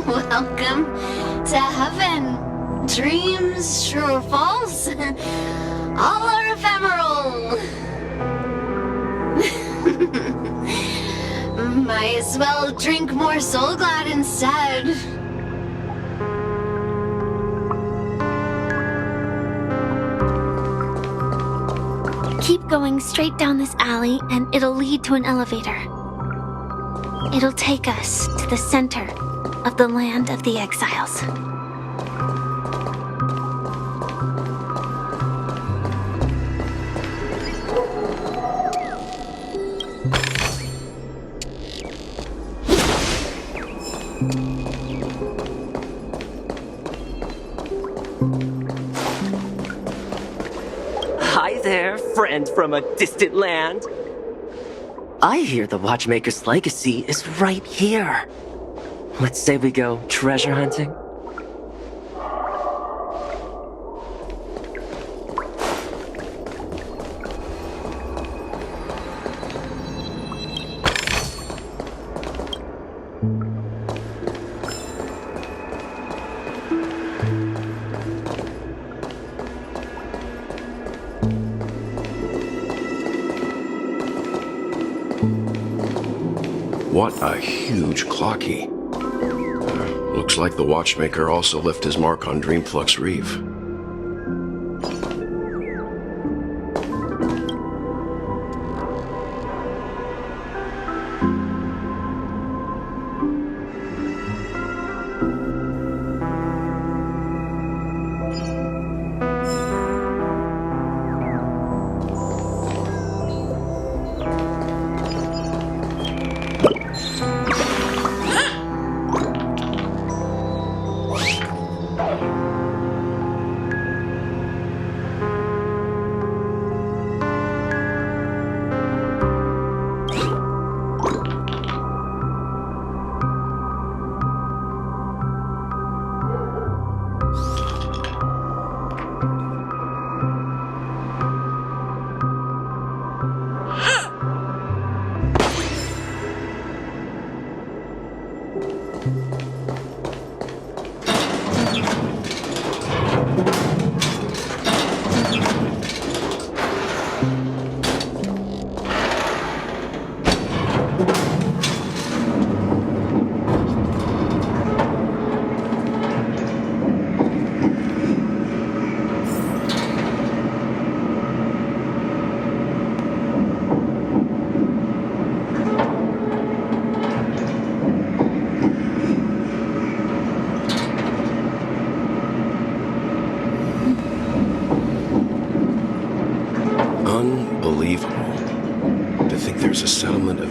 Welcome to heaven. Dreams, true or false, all are ephemeral. Might as well drink more Soul Glad instead. Keep going straight down this alley and it'll lead to an elevator. It'll take us to the center of the land of the exiles.
Hi there, friend from a distant land. I hear the Watchmaker's legacy is right here. Let's say we go treasure hunting.
What a huge clocky. Looks like the Watchmaker also left his mark on Dreamflux Reef.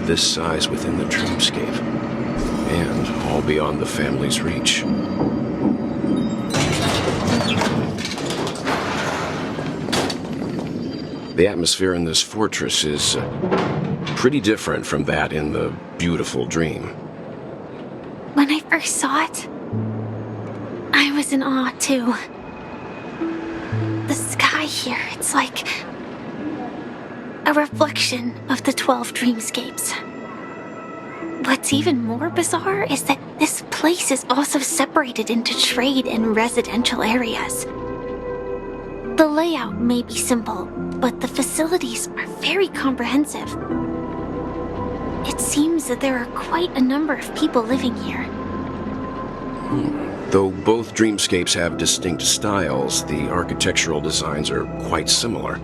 This size within the dreamscape, and all beyond the family's reach. The atmosphere in this fortress is pretty different from that in the beautiful dream.
When I first saw it, I was in awe too. The sky here, it's like a reflection of the 12 dreamscapes. What's even more bizarre is that this place is also separated into trade and residential areas. The layout may be simple, but the facilities are very comprehensive. It seems that there are quite a number of people living here.
Though both dreamscapes have distinct styles, the architectural designs are quite similar.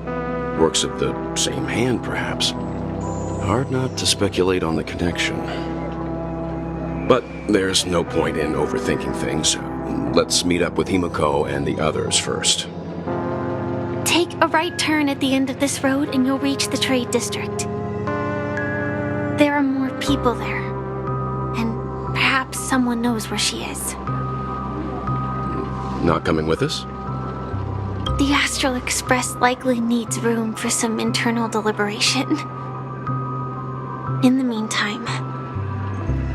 Works of the same hand, perhaps. Hard not to speculate on the connection. But there's no point in overthinking things. Let's meet up with Himiko and the others first.
Take a right turn at the end of this road and you'll reach the trade district. There are more people there, and perhaps someone knows where she is.
Not coming with us?
The Astral Express likely needs room for some internal deliberation. In the meantime,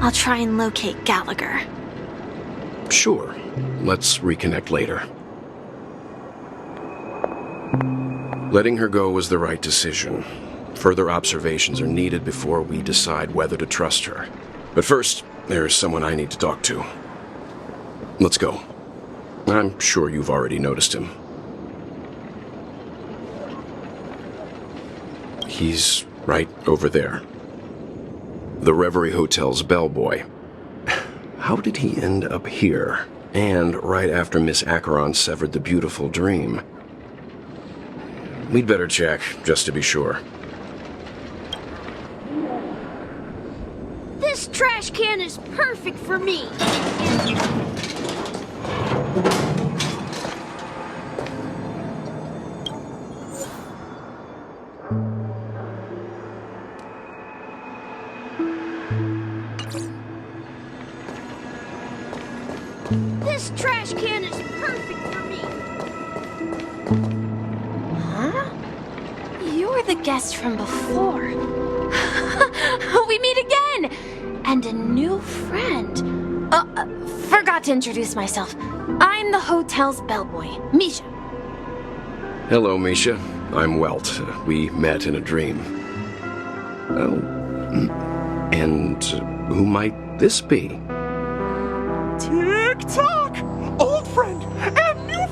I'll try and locate Gallagher.
Sure. Let's reconnect later. Letting her go was the right decision. Further observations are needed before we decide whether to trust her. But first, there's someone I need to talk to. Let's go. I'm sure you've already noticed him. He's right over there. The Reverie Hotel's bellboy. How did he end up here? And right after Miss Acheron severed the beautiful dream. We'd better check, just to be sure.
This trash can is perfect for me. This trash can is perfect for me.
Huh? You're the guest from before. We meet again! And a new friend. Forgot to introduce myself. I'm the hotel's bellboy, Misha.
Hello, Misha. I'm Welt. We met in a dream. Oh. And who might this be?
Tick-tock! Old friend and new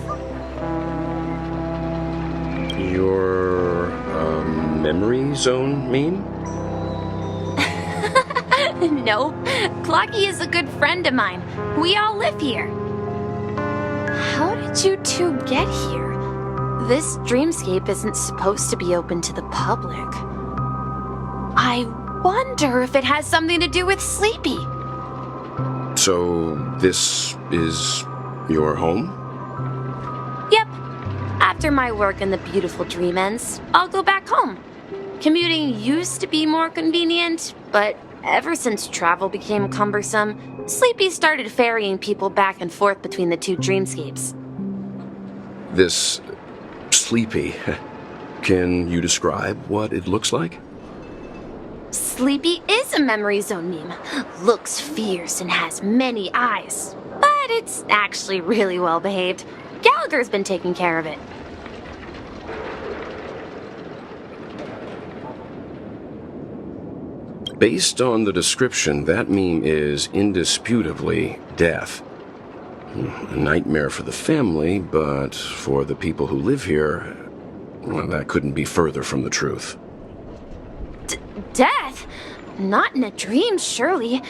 friend!
Your, memory zone meme?
No, Clocky is a good friend of mine. We all live here. How did you two get here? This dreamscape isn't supposed to be open to the public. I wonder if it has something to do with Sleepy.
So, this is your home?
Yep. After my work in the beautiful dream ends, I'll go back home. Commuting used to be more convenient, but ever since travel became cumbersome, Sleepy started ferrying people back and forth between the two dreamscapes.
This Sleepy. Can you describe what it looks like?
Sleepy is a memory zone meme. Looks fierce and has many eyes. But it's actually really well behaved. Gallagher's been taking care of it.
Based on the description, that meme is indisputably death. A nightmare for the family, but for the people who live here, well, that couldn't be further from the truth.
Death? Not in a dream, surely.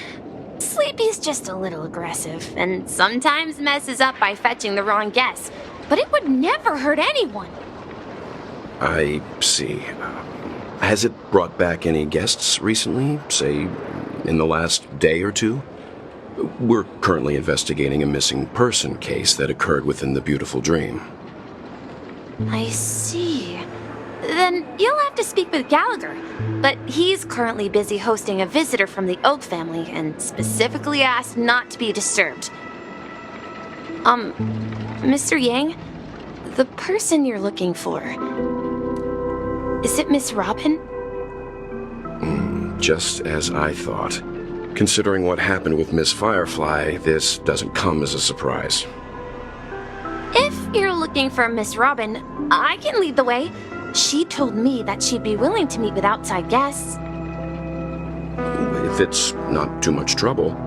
Sleepy's just a little aggressive, and sometimes messes up by fetching the wrong guess. But it would never hurt anyone.
I see. Has it brought back any guests recently, say, in the last day or two? We're currently investigating a missing person case that occurred within the beautiful dream.
I see. Then you'll have to speak with Gallagher. But he's currently busy hosting a visitor from the Oak family and specifically asked not to be disturbed. Mr. Yang, the person you're looking for, is it Miss Robin?
just as I thought. Considering what happened with Miss Firefly, this doesn't come as a surprise.
If you're looking for Miss Robin, I can lead the way. She told me that she'd be willing to meet with outside guests.
If it's not too much trouble.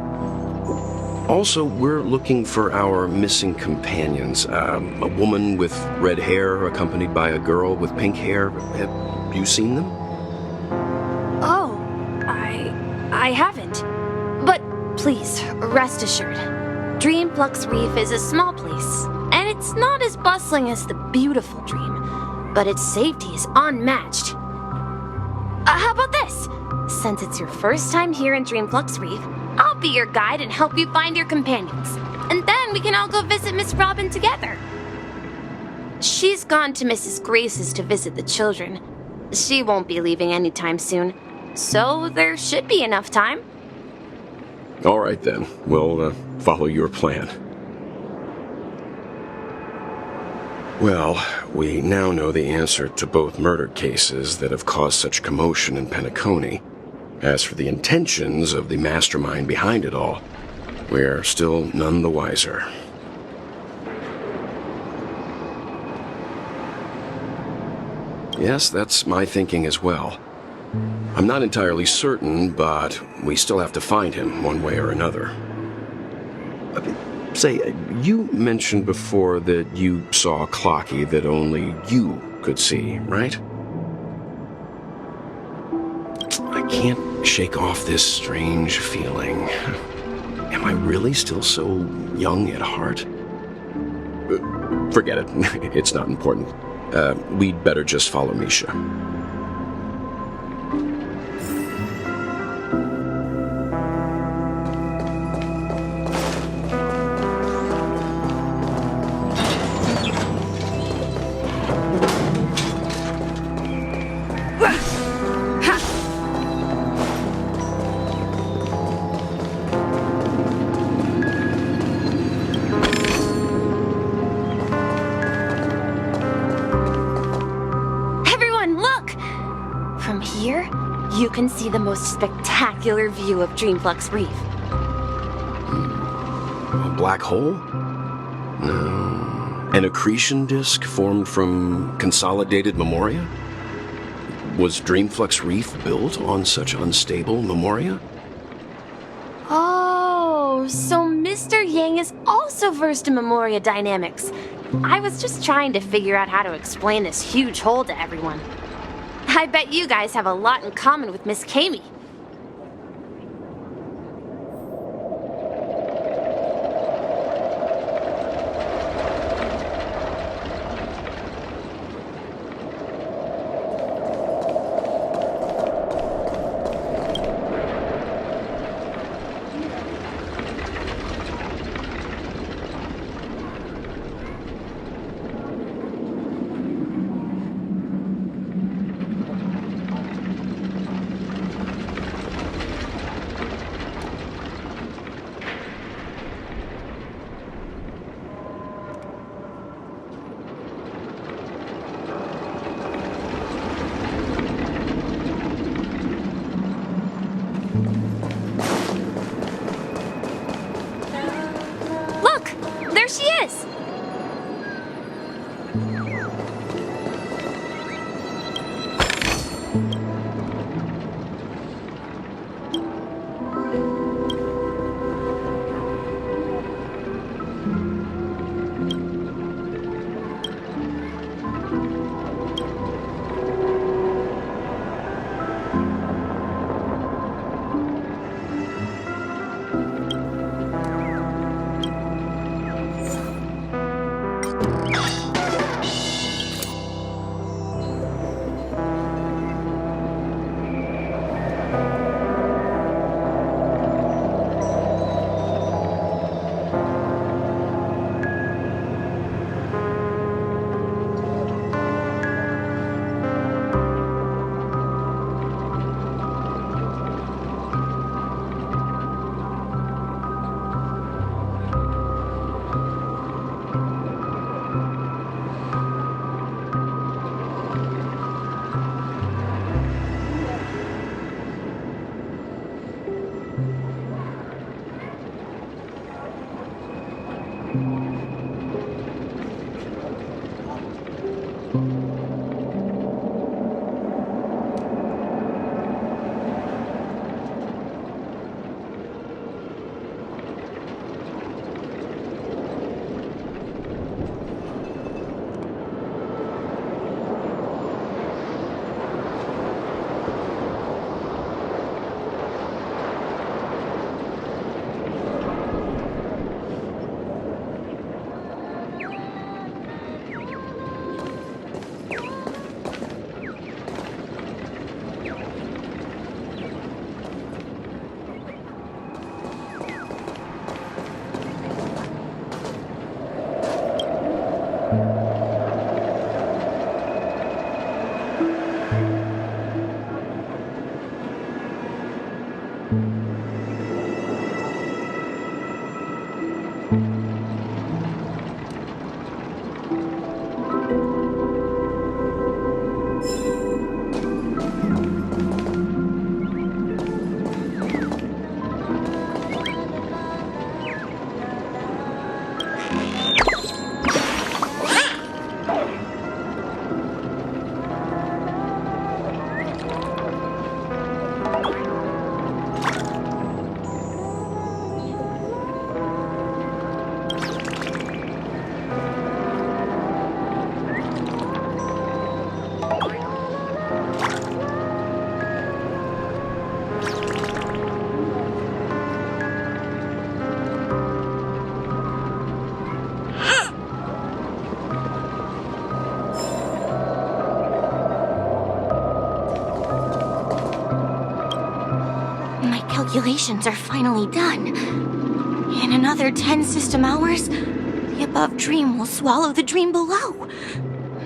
Also, we're looking for our missing companions. A woman with red hair accompanied by a girl with pink hair. Have you seen them?
Oh, I haven't. But please, rest assured. Dreamflux Reef is a small place, and it's not as bustling as the beautiful Dream, but its safety is unmatched. How about this? Since it's your first time here in Dreamflux Reef, I'll be your guide and help you find your companions. And then we can all go visit Miss Robin together. She's gone to Mrs. Grace's to visit the children. She won't be leaving anytime soon, so there should be enough time.
All right then, we'll follow your plan. Well, we now know the answer to both murder cases that have caused such commotion in Penacony. As for the intentions of the mastermind behind it all, we're still none the wiser. Yes, that's my thinking as well. I'm not entirely certain, but we still have to find him one way or another. Say, you mentioned before that you saw Clocky that only you could see, right? I can't shake off this strange feeling. Am I really still so young at heart? Forget it. It's not important. We'd better just follow Misha.
You can see the most spectacular view of Dreamflux Reef.
A black hole? No. An accretion disk formed from consolidated memoria? Was Dreamflux Reef built on such unstable memoria?
Oh, so Mr. Yang is also versed in memoria dynamics. I was just trying to figure out how to explain this huge hole to everyone. I bet you guys have a lot in common with Miss Kami.
calculations are finally done. In another 10 system hours, the above dream will swallow the dream below.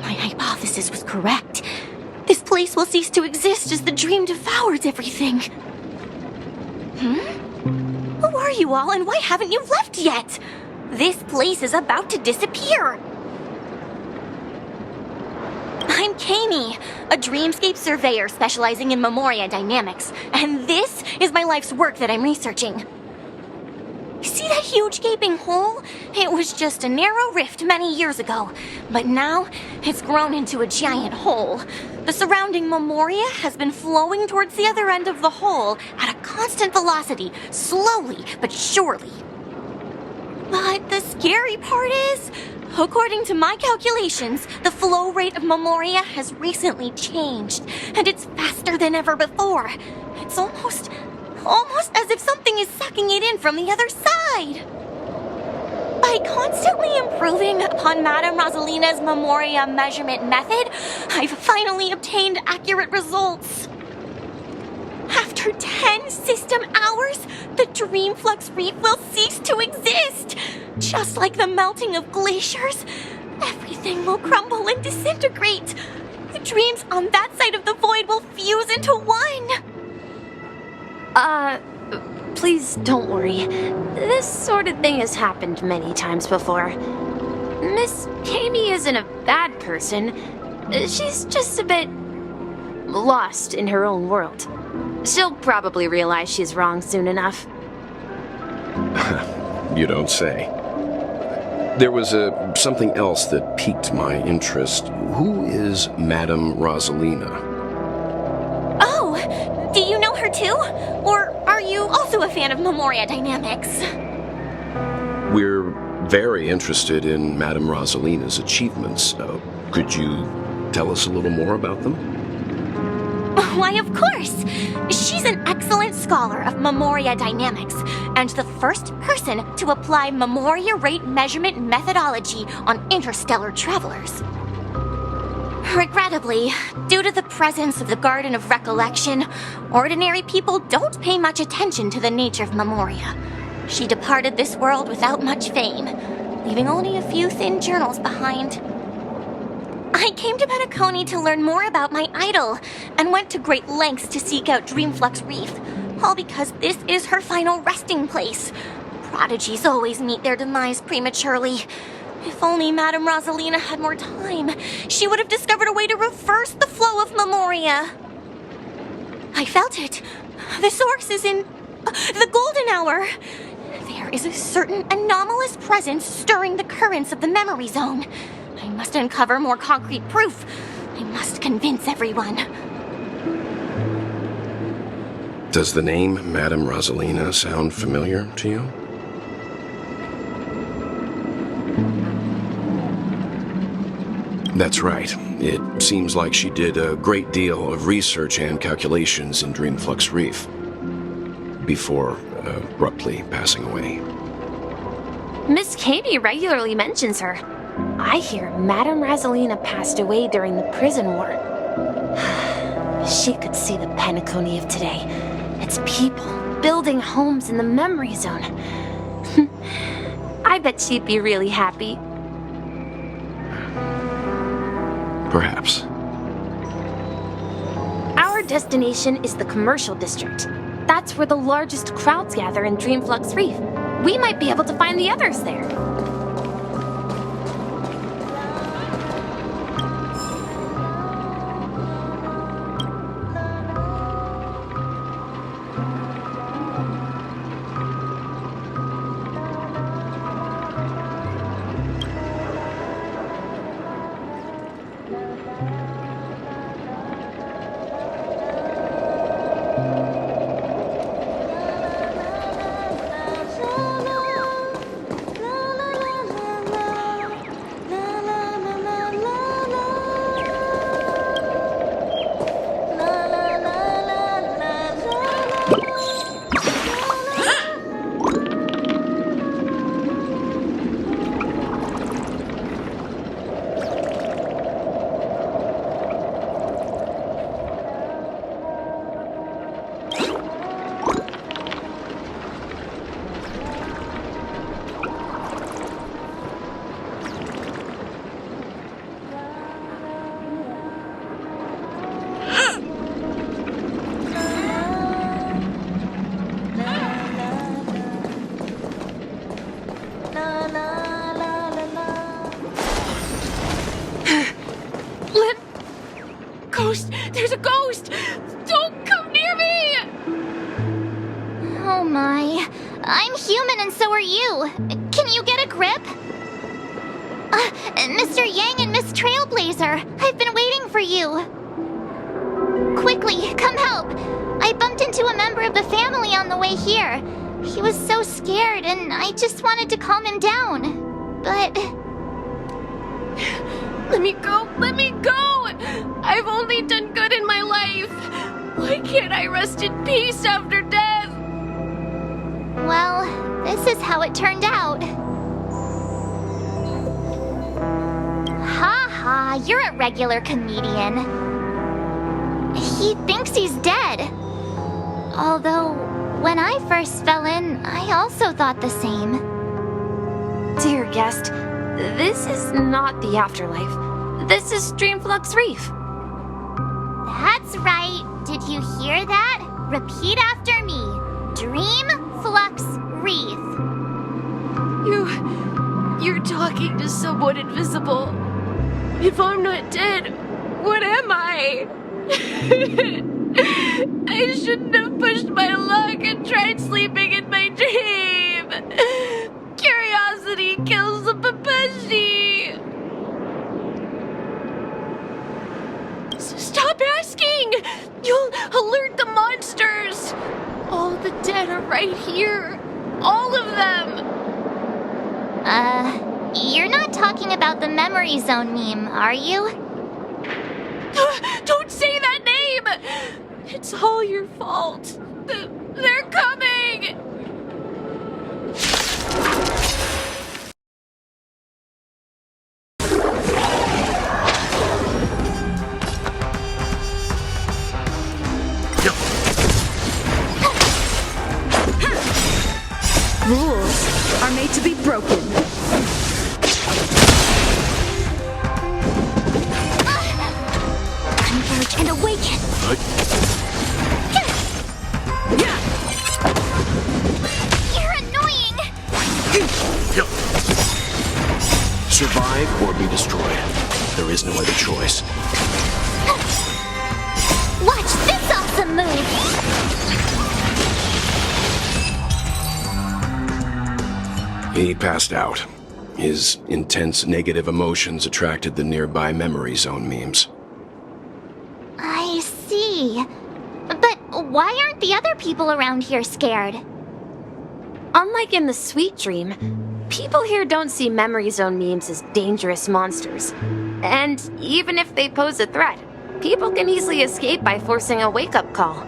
My hypothesis was correct. This place will cease to exist as the dream devours everything. Who are you all, and why haven't you left yet? This place is about to disappear. I'm Kami, a dreamscape surveyor specializing in Memoria dynamics, and this is my life's work that I'm researching. See that huge gaping hole? It was just a narrow rift many years ago, but now it's grown into a giant hole. The surrounding Memoria has been flowing towards the other end of the hole at a constant velocity, slowly but surely. But the scary part is, according to my calculations, the flow rate of Memoria has recently changed, and it's faster than ever before. It's almost as if something is sucking it in from the other side. By constantly improving upon Madame Rosalina's Memoria measurement method, I've finally obtained accurate results. After 10 system hours, the Dream Flux Reef will cease to exist. Just like the melting of glaciers, everything will crumble and disintegrate. The dreams on that side of the void will fuse into one.
Please don't worry. This sort of thing has happened many times before. Miss Kami isn't a bad person. She's just a bit lost in her own world. She'll probably realize she's wrong soon enough.
You don't say. There was something else that piqued my interest. Who is Madame Rosalina?
Oh, do you know her too? Or are you also a fan of Memoria dynamics?
We're very interested in Madame Rosalina's achievements. Could you tell us a little more about them?
Why, of course! She's an excellent scholar of Memoria dynamics, and the first person to apply Memoria rate measurement methodology on interstellar travelers. Regrettably, due to the presence of the Garden of Recollection, ordinary people don't pay much attention to the nature of Memoria. She departed this world without much fame, leaving only a few thin journals behind. I came to Penacony to learn more about my idol, and went to great lengths to seek out Dreamflux Reef, all because this is her final resting place. Prodigies always meet their demise prematurely. If only Madame Rosalina had more time, she would have discovered a way to reverse the flow of Memoria. I felt it. The source is in the golden hour. There is a certain anomalous presence stirring the currents of the memory zone. I must uncover more concrete proof. I must convince everyone.
Does the name Madame Rosalina sound familiar to you? That's right. It seems like she did a great deal of research and calculations in Dreamflux Reef before abruptly passing away.
Miss Kami regularly mentions her. I hear Madame Rosalina passed away during the prison war. She could see the Penacony of today. Its people building homes in the memory zone. I bet she'd be really happy.
Perhaps.
Our destination is the commercial district. That's where the largest crowds gather in Dreamflux Reef. We might be able to find the others there. ghost! There's a ghost! Don't come near me!
Oh my. I'm human and so are you. Can you get a grip? Mr. Yang and Miss Trailblazer, I've been waiting for you. Quickly, come help. I bumped into a member of the family on the way here. He was so scared and I just wanted to calm him down. But...
Let me go! Let me go! I've only done good in my life. Why can't I rest in peace after death?
Well, this is how it turned out. Ha ha, you're a regular comedian. He thinks he's dead. Although, when I first fell in, I also thought the same.
Dear guest, this is not the afterlife. This is Dreamflux Reef.
That's right. Did you hear that? Repeat after me. Dreamflux Reef.
You're talking to someone invisible. If I'm not dead, what am I? I shouldn't have pushed my luck and tried sleeping in my dream. Curiosity kills the Papeshi. Stop asking! You'll alert the monsters. All the dead are right here. All of them.
You're not talking about the memory zone meme, are you?
Don't say that name! It's all your fault. They're coming!
Rules are made to be broken.
Converge and awaken. You're annoying.
Survive or be destroyed. There is no other choice.
Watch this awesome move.
He passed out. His intense negative emotions attracted the nearby memory zone memes.
I see. But why aren't the other people around here scared?
Unlike in the Sweet Dream, people here don't see memory zone memes as dangerous monsters. And even if they pose a threat, people can easily escape by forcing a wake-up call.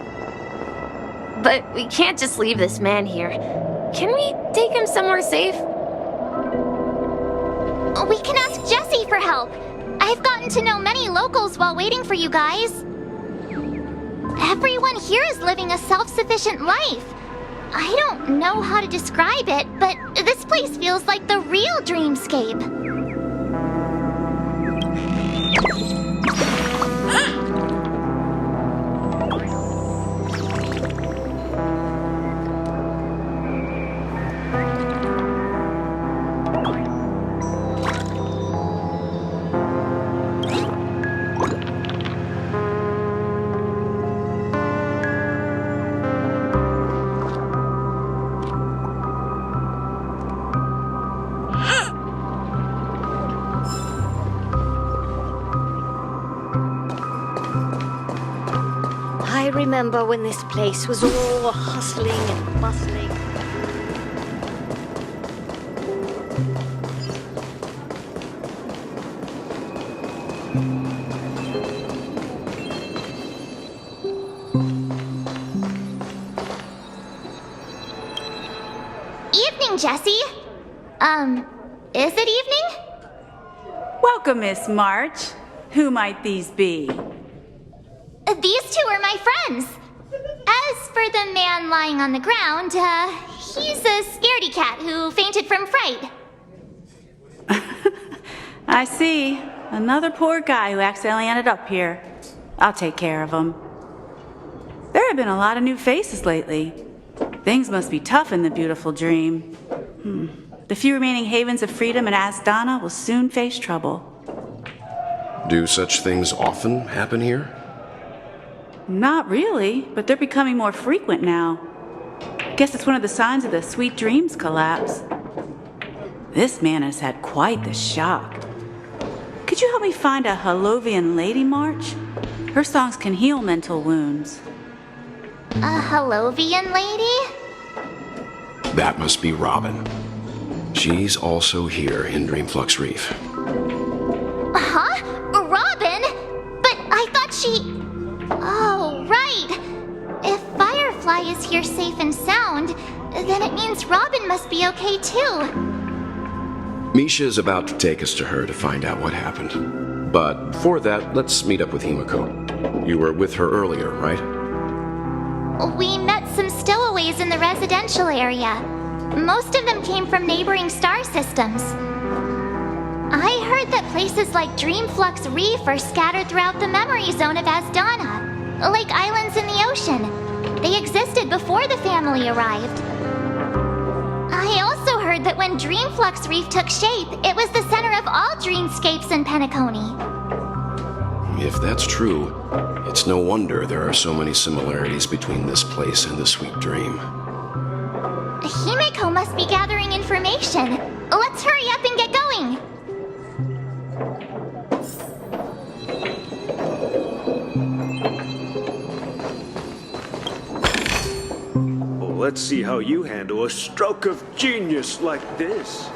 But we can't just leave this man here. Can we take him somewhere safe?
We can ask Jessie for help. I've gotten to know many locals while waiting for you guys. Everyone here is living a self-sufficient life. I don't know how to describe it, but this place feels like the real dreamscape.
I remember when this place was all hustling and bustling.
Evening, Jessie. Is it evening?
Welcome, Miss March. Who might these be?
These two are my friends. As for the man lying on the ground, he's a scaredy cat who fainted from fright.
I see. Another poor guy who accidentally ended up here. I'll take care of him. There have been a lot of new faces lately. Things must be tough in the beautiful dream. The few remaining havens of freedom in Asdana will soon face trouble.
Do such things often happen here?
Not really, but they're becoming more frequent now. Guess it's one of the signs of the Sweet Dreams collapse. This man has had quite the shock. Could you help me find a Halovian lady march? Her songs can heal mental wounds.
A Halovian lady?
That must be Robin. She's also here in Dreamflux Reef.
Huh? Robin? But I thought she... Oh, right. If Firefly is here safe and sound, then it means Robin must be okay too.
Misha's about to take us to her to find out what happened. But before that, let's meet up with Himiko. You were with her earlier, right?
We met some stowaways in the residential area. Most of them came from neighboring star systems. I heard that places like Dreamflux Reef are scattered throughout the memory zone of Asdana, like islands in the ocean. They existed before the family arrived. I also heard that when Dreamflux Reef took shape, it was the center of all dreamscapes in Penacony.
If that's true, it's no wonder there are so many similarities between this place and the Sweet Dream.
Himiko must be gathering information. Let's hurry up and get going.
Let's see how you handle a stroke of genius like this.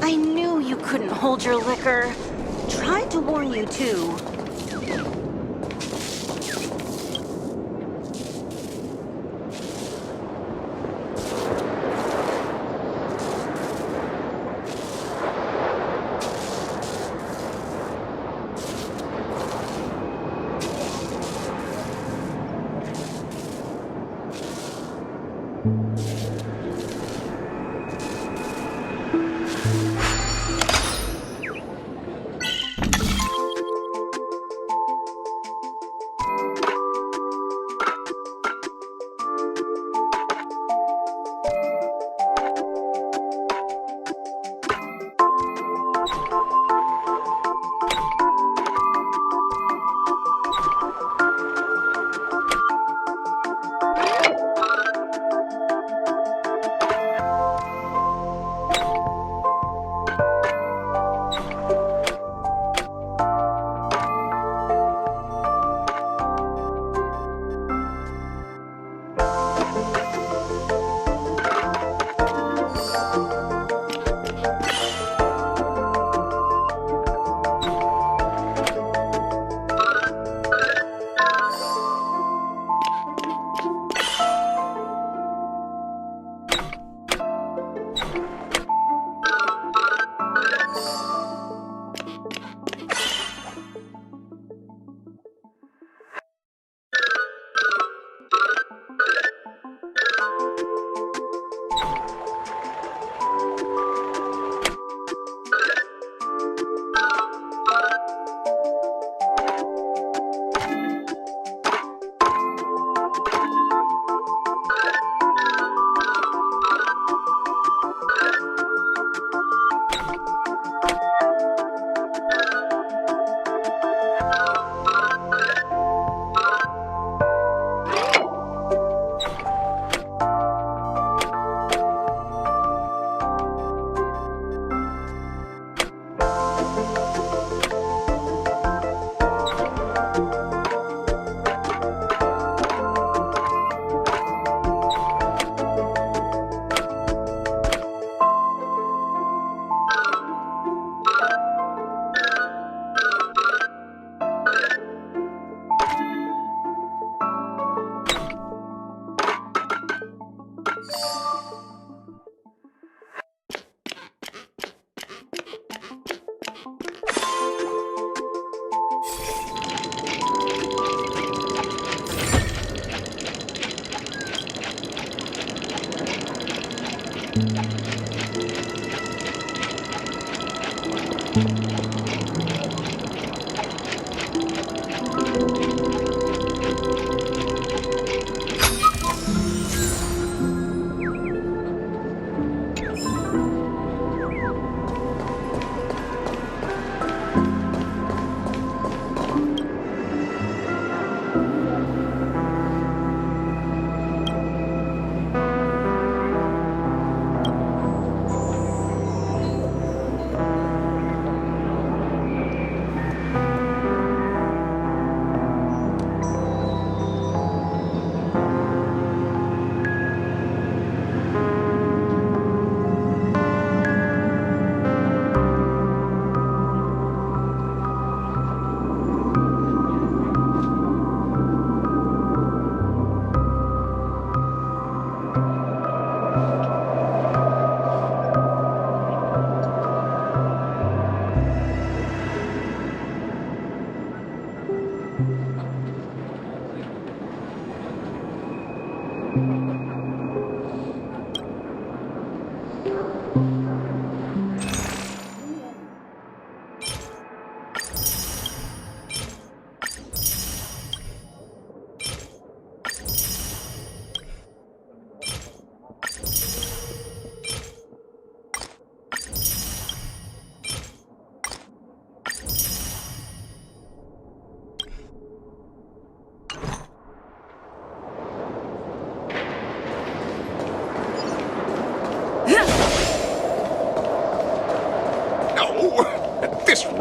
I knew you couldn't hold your liquor. Tried to warn you too.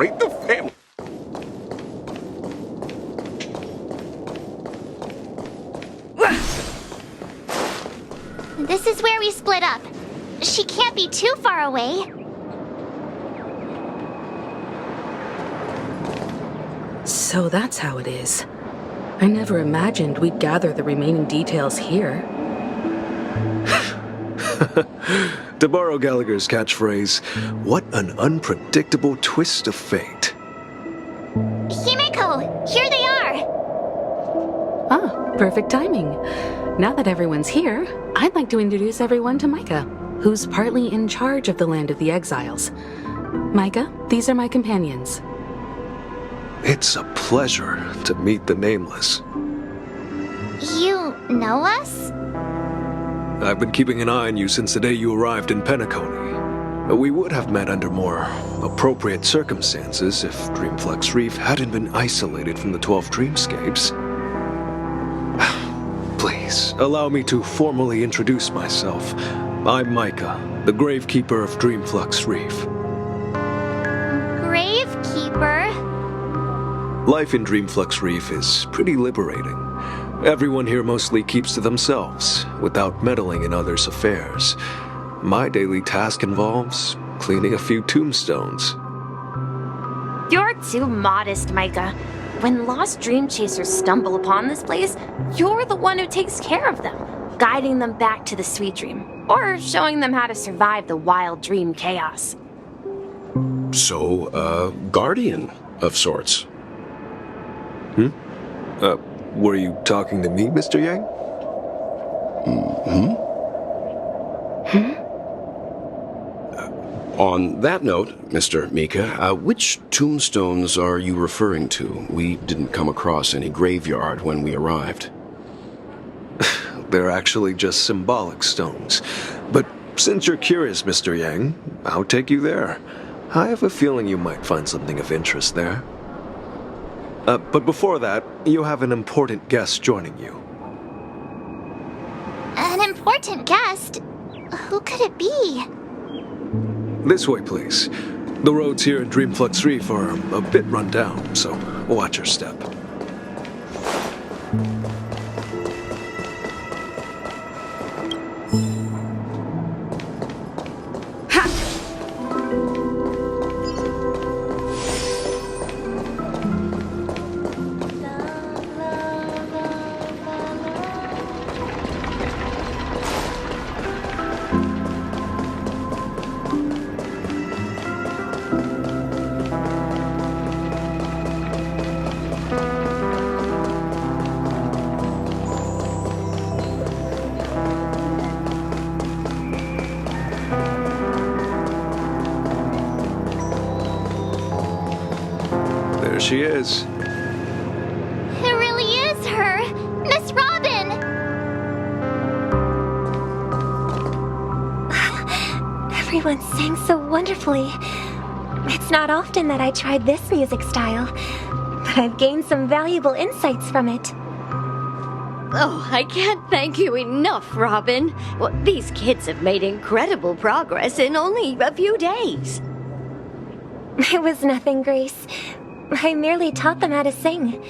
celebrate the family.
This is where we split up. She can't be too far away.
So that's how it is. I never imagined we'd gather the remaining details here.
To borrow Gallagher's catchphrase, what an unpredictable twist of fate.
Himeko, here they are!
Ah, perfect timing. Now that everyone's here, I'd like to introduce everyone to Micah, who's partly in charge of the Land of the Exiles. Micah, these are my companions.
It's a pleasure to meet the Nameless.
You know us?
I've been keeping an eye on you since the day you arrived in Penacony. We would have met under more appropriate circumstances if Dreamflex Reef hadn't been isolated from the 12 dreamscapes. Please, allow me to formally introduce myself. I'm Micah, the Gravekeeper of Dreamflex Reef.
Gravekeeper?
Life in Dreamflex Reef is pretty liberating. Everyone here mostly keeps to themselves, without meddling in others' affairs. My daily task involves cleaning a few tombstones.
You're too modest, Micah. When lost dream chasers stumble upon this place, you're the one who takes care of them, guiding them back to the sweet dream, or showing them how to survive the wild dream chaos.
So, guardian of sorts.
Were you talking to me, Mr. Yang?
On that note, Mr. Mika, which tombstones are you referring to? We didn't come across any graveyard when we arrived.
They're actually just symbolic stones. But since you're curious, Mr. Yang, I'll take you there. I have a feeling you might find something of interest there. But before that, you have an important guest joining you.
An important guest? Who could it be?
This way, please. The roads here in Dreamflex Reef are a bit run down, so watch your step. There she is.
It really is her! Miss Robin!
Everyone sang so wonderfully. It's not often that I tried this music style, but I've gained some valuable insights from it.
Oh, I can't thank you enough, Robin. Well, these kids have made incredible progress in only a few days.
It was nothing, Grace. I merely taught them how to sing.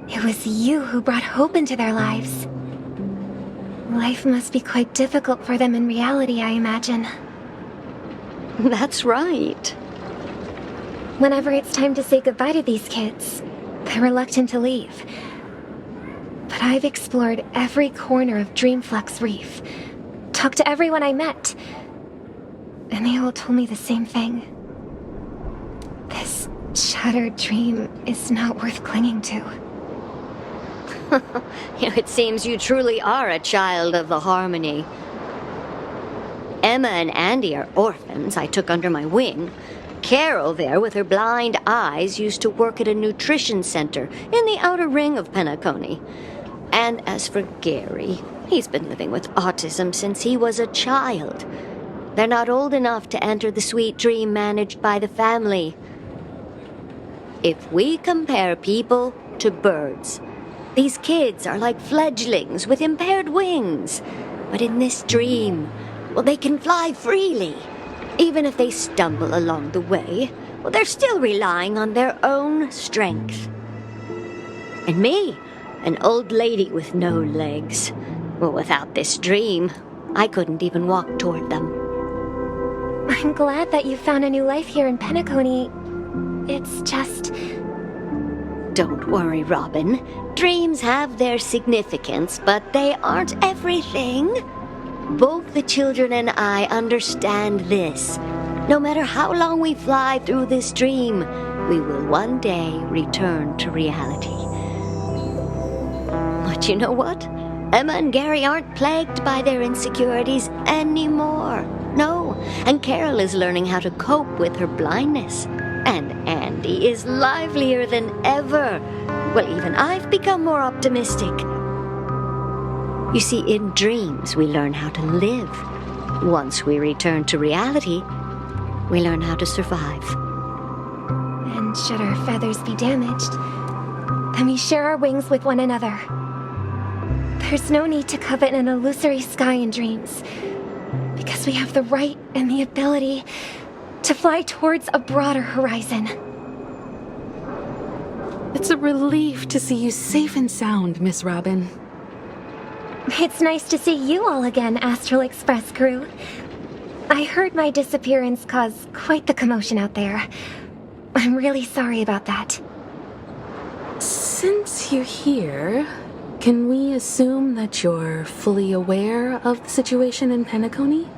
It was you who brought hope into their lives. Life must be quite difficult for them in reality, I imagine.
That's right.
Whenever it's time to say goodbye to these kids, they're reluctant to leave. But I've explored every corner of Dreamflex Reef, talked to everyone I met, and they all told me the same thing. This shattered dream is not worth clinging to.
It seems you truly are a child of the Harmony. Emma and Andy are orphans I took under my wing. Carol there, with her blind eyes, used to work at a nutrition center in the outer ring of Penacony. And as for Gary, he's been living with autism since he was a child. They're not old enough to enter the sweet dream managed by the family. If we compare people to birds, these kids are like fledglings with impaired wings. But in this dream, well, they can fly freely. Even if they stumble along the way, well, they're still relying on their own strength. And me, an old lady with no legs. Well, without this dream, I couldn't even walk toward them.
I'm glad that you found a new life here in Penacony. It's just...
Don't worry, Robin. Dreams have their significance, but they aren't everything. Both the children and I understand this. No matter how long we fly through this dream, we will one day return to reality. But you know what? Emma and Gary aren't plagued by their insecurities anymore. No, and Carol is learning how to cope with her blindness. And Andy is livelier than ever. Well, even I've become more optimistic. You see, in dreams, we learn how to live. Once we return to reality, we learn how to survive.
And should our feathers be damaged, then we share our wings with one another. There's no need to covet an illusory sky in dreams, because we have the right and the ability to fly towards a broader horizon.
It's a relief to see you safe and sound, Miss Robin.
It's nice to see you all again, Astral Express crew. I heard my disappearance caused quite the commotion out there. I'm really sorry about that.
Since you're here, can we assume that you're fully aware of the situation in Penacony?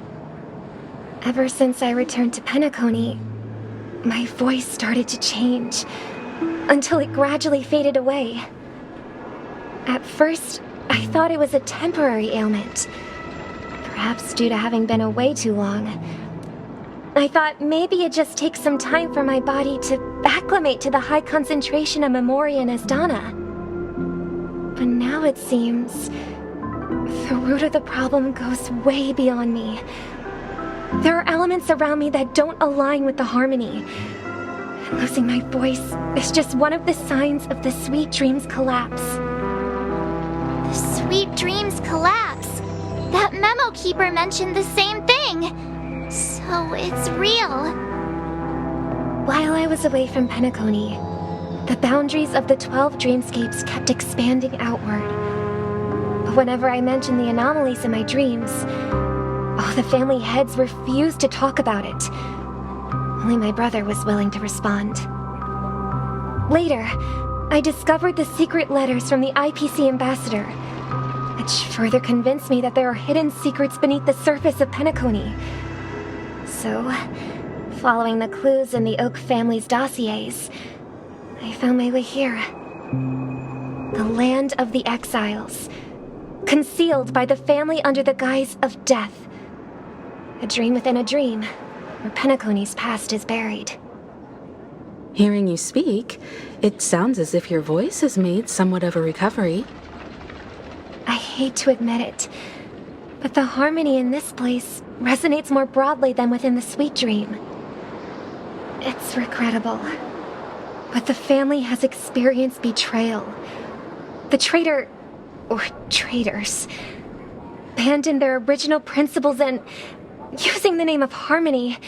Ever since I returned to Penacony, my voice started to change, until it gradually faded away. At first, I thought it was a temporary ailment, perhaps due to having been away too long. I thought maybe it just takes some time for my body to acclimate to the high concentration of memoria and Asdana. But now it seems the root of the problem goes way beyond me. There are elements around me that don't align with the harmony. And losing my voice is just one of the signs of the Sweet Dreams collapse.
The Sweet Dreams collapse? That memo keeper mentioned the same thing. So it's real.
While I was away from Penacony, the boundaries of the 12 dreamscapes kept expanding outward. But whenever I mentioned the anomalies in my dreams, all the family heads refused to talk about it. Only my brother was willing to respond. Later, I discovered the secret letters from the IPC ambassador, which further convinced me that there are hidden secrets beneath the surface of Penacony. So, following the clues in the Oak family's dossiers, I found my way here. The land of the exiles, concealed by the family under the guise of death. A dream within a dream, where Penacony's past is buried.
Hearing you speak, it sounds as if your voice has made somewhat of a recovery.
I hate to admit it, but the harmony in this place resonates more broadly than within the Sweet Dream. It's regrettable, but the family has experienced betrayal. The traitor, or traitors, abandoned their original principles and, using the name of harmony,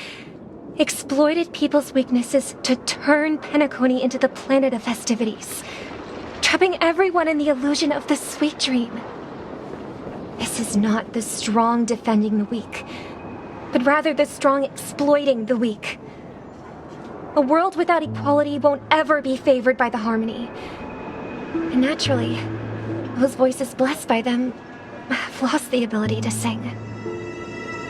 exploited people's weaknesses to turn Penacony into the planet of festivities, trapping everyone in the illusion of the Sweet Dream. This is not the strong defending the weak, but rather the strong exploiting the weak. A world without equality won't ever be favored by the harmony. And naturally, those voices blessed by them have lost the ability to sing.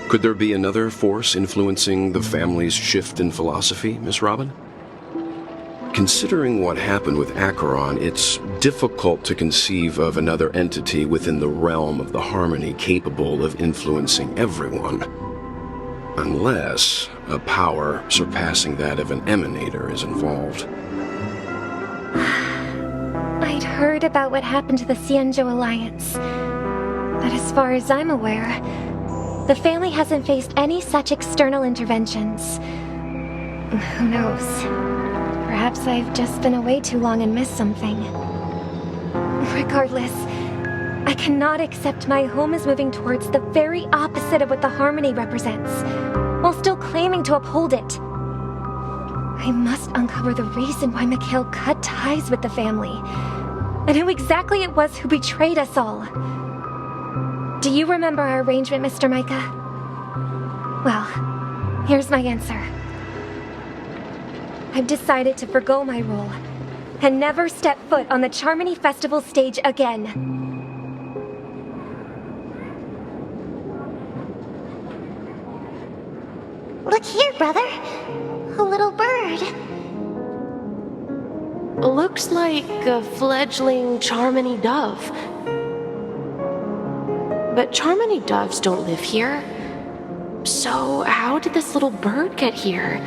Could there be another force influencing the family's shift in philosophy, Miss Robin? Considering what happened with Acheron, it's difficult to conceive of another entity within the realm of the harmony capable of influencing everyone. Unless a power surpassing that of an emanator is involved.
I'd heard about what happened to the Xianzhou Alliance, but as far as I'm aware, the family hasn't faced any such external interventions. Who knows? Perhaps I've just been away too long and missed something. Regardless, I cannot accept my home is moving towards the very opposite of what the harmony represents, while still claiming to uphold it. I must uncover the reason why Mikhail cut ties with the family, and who exactly it was who betrayed us all. Do you remember our arrangement, Mr. Micah? Well, here's my answer. I've decided to forgo my role and never step foot on the Charmony Festival stage again.
Look here, brother. A little bird.
Looks like a fledgling Charmony dove. But Charmony doves don't live here. So how did this little bird get here?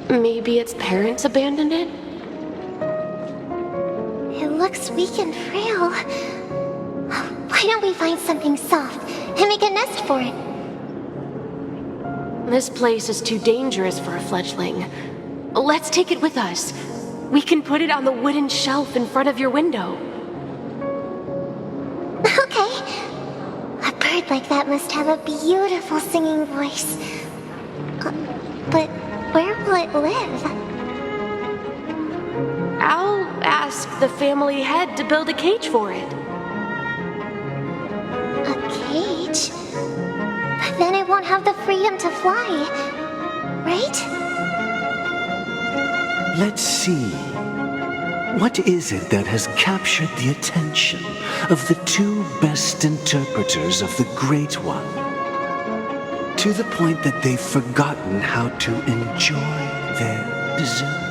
Maybe its parents abandoned it?
It looks weak and frail. Why don't we find something soft and make a nest for it?
This place is too dangerous for a fledgling. Let's take it with us. We can put it on the wooden shelf in front of your window.
Okay. A bird like that must have a beautiful singing voice. But where will it live?
I'll ask the family head to build a cage for it.
A cage? But then it won't have the freedom to fly, right?
Let's see. What is it that has captured the attention of the two best interpreters of the Great One? To the point that they've forgotten how to enjoy their dessert.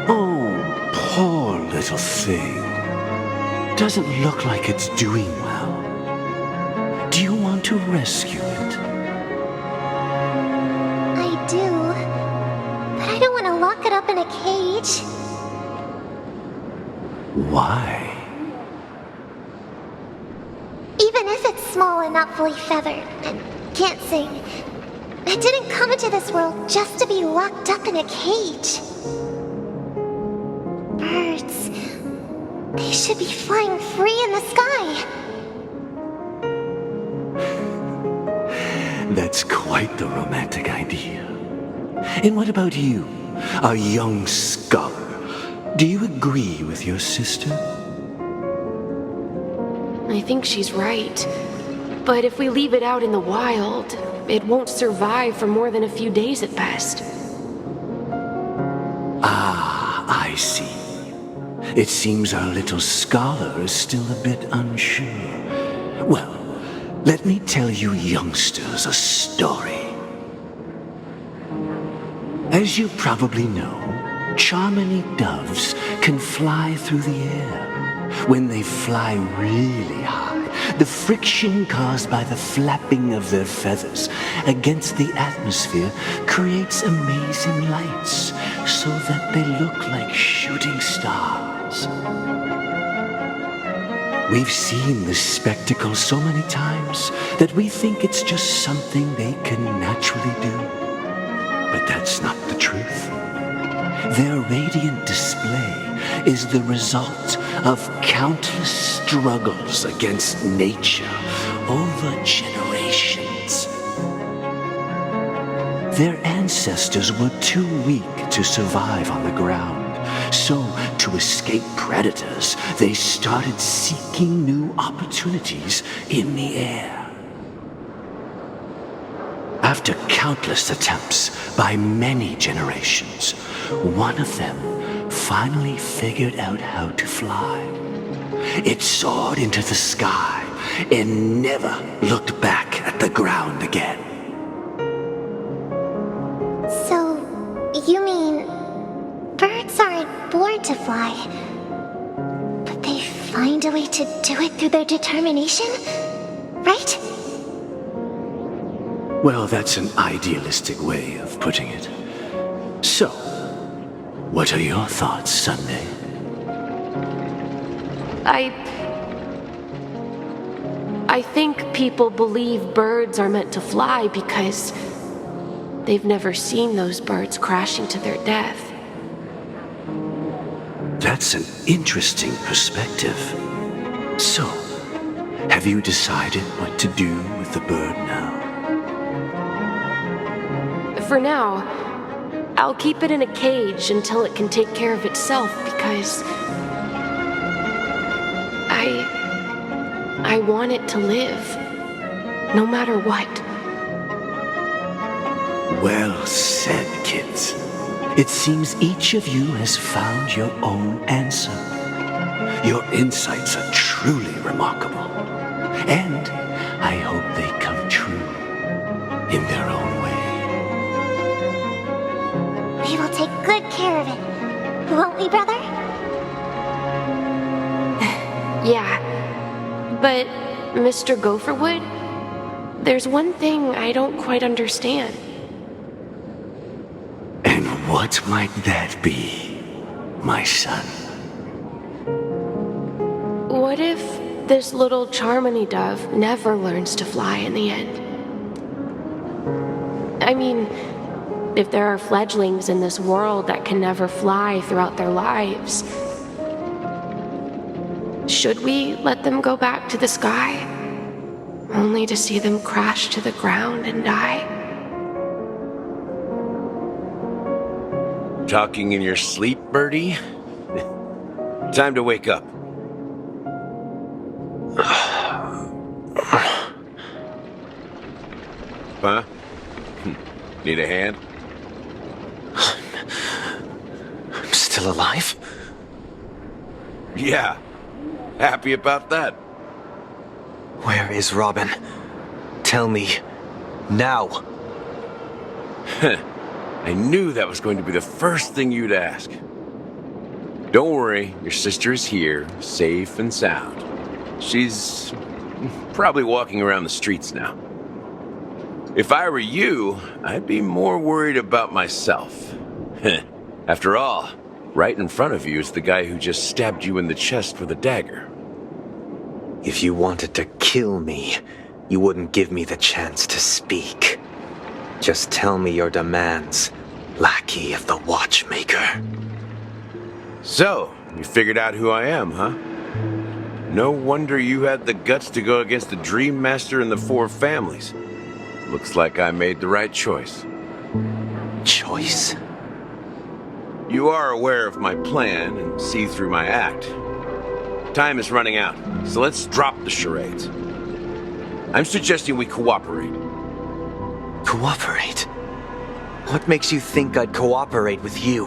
Oh, poor little thing. Doesn't look like it's doing well. Do you want to rescue it?
I do. But I don't want to lock it up in a cage.
Why?
Even if it's small and not fully feathered and can't sing, it didn't come into this world just to be locked up in a cage. Birds, they should be flying free in the sky.
That's quite the romantic idea. And what about you, a young scholar? Do you agree with your sister?
I think she's right. But if we leave it out in the wild, it won't survive for more than a few days at best.
Ah, I see. It seems our little scholar is still a bit unsure. Well, let me tell you youngsters a story. As you probably know, Charmony doves can fly through the air. When they fly really high, the friction caused by the flapping of their feathers against the atmosphere creates amazing lights so that they look like shooting stars. We've seen this spectacle so many times that we think it's just something they can naturally do. But that's not the truth. Their radiant display is the result of countless struggles against nature over generations. Their ancestors were too weak to survive on the ground, so to escape predators, they started seeking new opportunities in the air. After countless attempts by many generations, one of them finally figured out how to fly. It soared into the sky and never looked back at the ground again.
So, you mean birds aren't born to fly, but they find a way to do it through their determination, right?
Well, that's an idealistic way of putting it. So, what are your thoughts, Sunday?
I think people believe birds are meant to fly because they've never seen those birds crashing to their death.
That's an interesting perspective. So, have you decided what to do with the bird now?
For now, I'll keep it in a cage until it can take care of itself because I want it to live, no matter what.
Well said, kids. It seems each of you has found your own answer. Your insights are truly remarkable. And I hope they come true in their own way.
We will take good care of it. Won't we, brother?
Yeah, but Mr. Gopherwood, there's one thing I don't quite understand.
And what might that be, my son?
What if this little Charmony dove never learns to fly in the end? I mean, if there are fledglings in this world that can never fly throughout their lives, should we let them go back to the sky, only to see them crash to the ground and die?
Talking in your sleep, Birdie? Time to wake up. Huh? Need a hand?
I'm still alive?
Yeah. Happy about that.
Where is Robin? Tell me. Now.
I knew that was going to be the first thing you'd ask. Don't worry, your sister is here, safe and sound. She's probably walking around the streets now. If I were you, I'd be more worried about myself. After all, right in front of you is the guy who just stabbed you in the chest with a dagger.
If you wanted to kill me, you wouldn't give me the chance to speak. Just tell me your demands, lackey of the Watchmaker.
So, you figured out who I am, huh? No wonder you had the guts to go against the Dream Master and the Four Families. Looks like I made the right choice.
Choice?
You are aware of my plan and see through my act. Time is running out, so let's drop the charades. I'm suggesting we cooperate.
Cooperate? What makes you think I'd cooperate with you?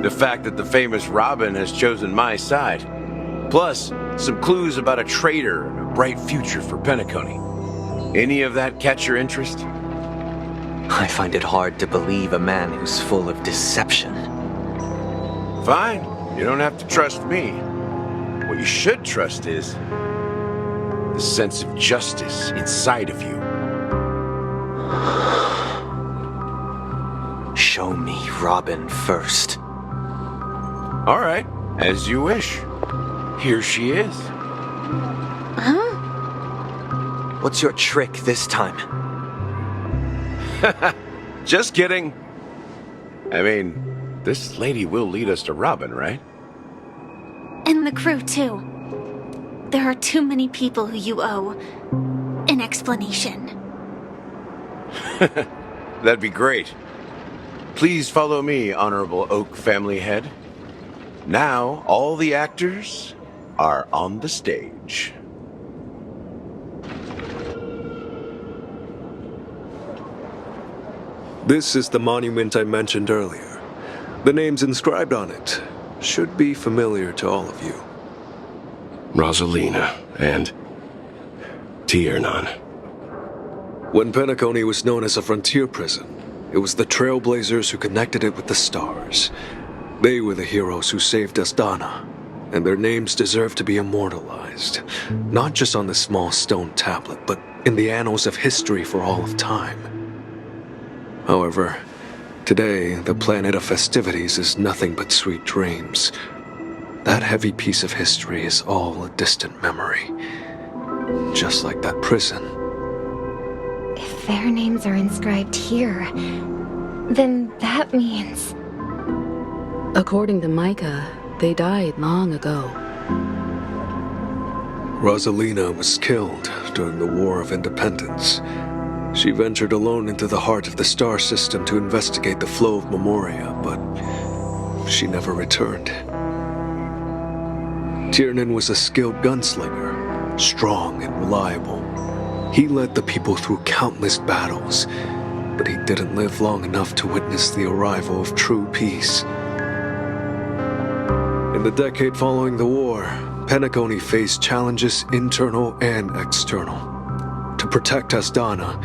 The fact that the famous Robin has chosen my side. Plus, some clues about a traitor and a bright future for Penacony. Any of that catch your interest?
I find it hard to believe a man who's full of deception.
Fine. You don't have to trust me. What you should trust is the sense of justice inside of you.
Show me Robin first.
All right, as you wish. Here she is.
Huh?
What's your trick this time?
Just kidding. I mean, this lady will lead us to Robin, right?
And the crew, too. There are too many people who you owe an explanation.
That'd be great. Please follow me, Honorable Oak Family Head. Now, all the actors are on the stage.
This is the monument I mentioned earlier. The names inscribed on it should be familiar to all of you.
Rosalina and Tiernan.
When Penacony was known as a frontier prison, it was the Trailblazers who connected it with the stars. They were the heroes who saved Astana, and their names deserve to be immortalized, not just on this small stone tablet, but in the annals of history for all of time. However, today, the planet of festivities is nothing but sweet dreams. That heavy piece of history is all a distant memory. Just like that prison.
If their names are inscribed here, then that means...
According to Micah, they died long ago.
Rosalina was killed during the War of Independence. She ventured alone into the heart of the star system to investigate the flow of Memoria, but she never returned. Tiernan was a skilled gunslinger, strong and reliable. He led the people through countless battles, but he didn't live long enough to witness the arrival of true peace. In the decade following the war, Penacony faced challenges internal and external. To protect Asdana,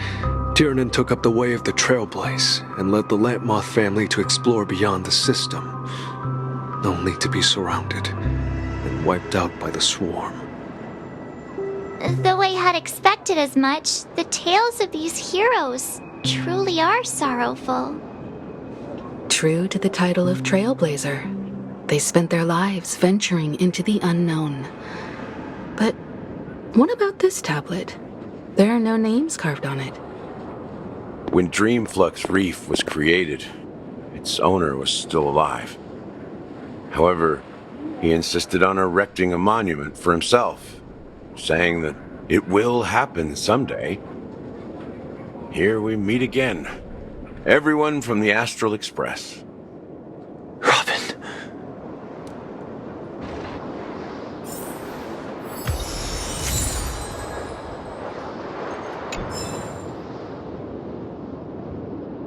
Tiernan took up the way of the Trailblaze and led the Lampmoth family to explore beyond the system, only to be surrounded and wiped out by the swarm.
Though I had expected as much, the tales of these heroes truly are sorrowful.
True to the title of Trailblazer, they spent their lives venturing into the unknown. But what about this tablet? There are no names carved on it.
When Dreamflux Reef was created, its owner was still alive. However, he insisted on erecting a monument for himself, saying that it will happen someday. Here we meet again. Everyone from the Astral Express.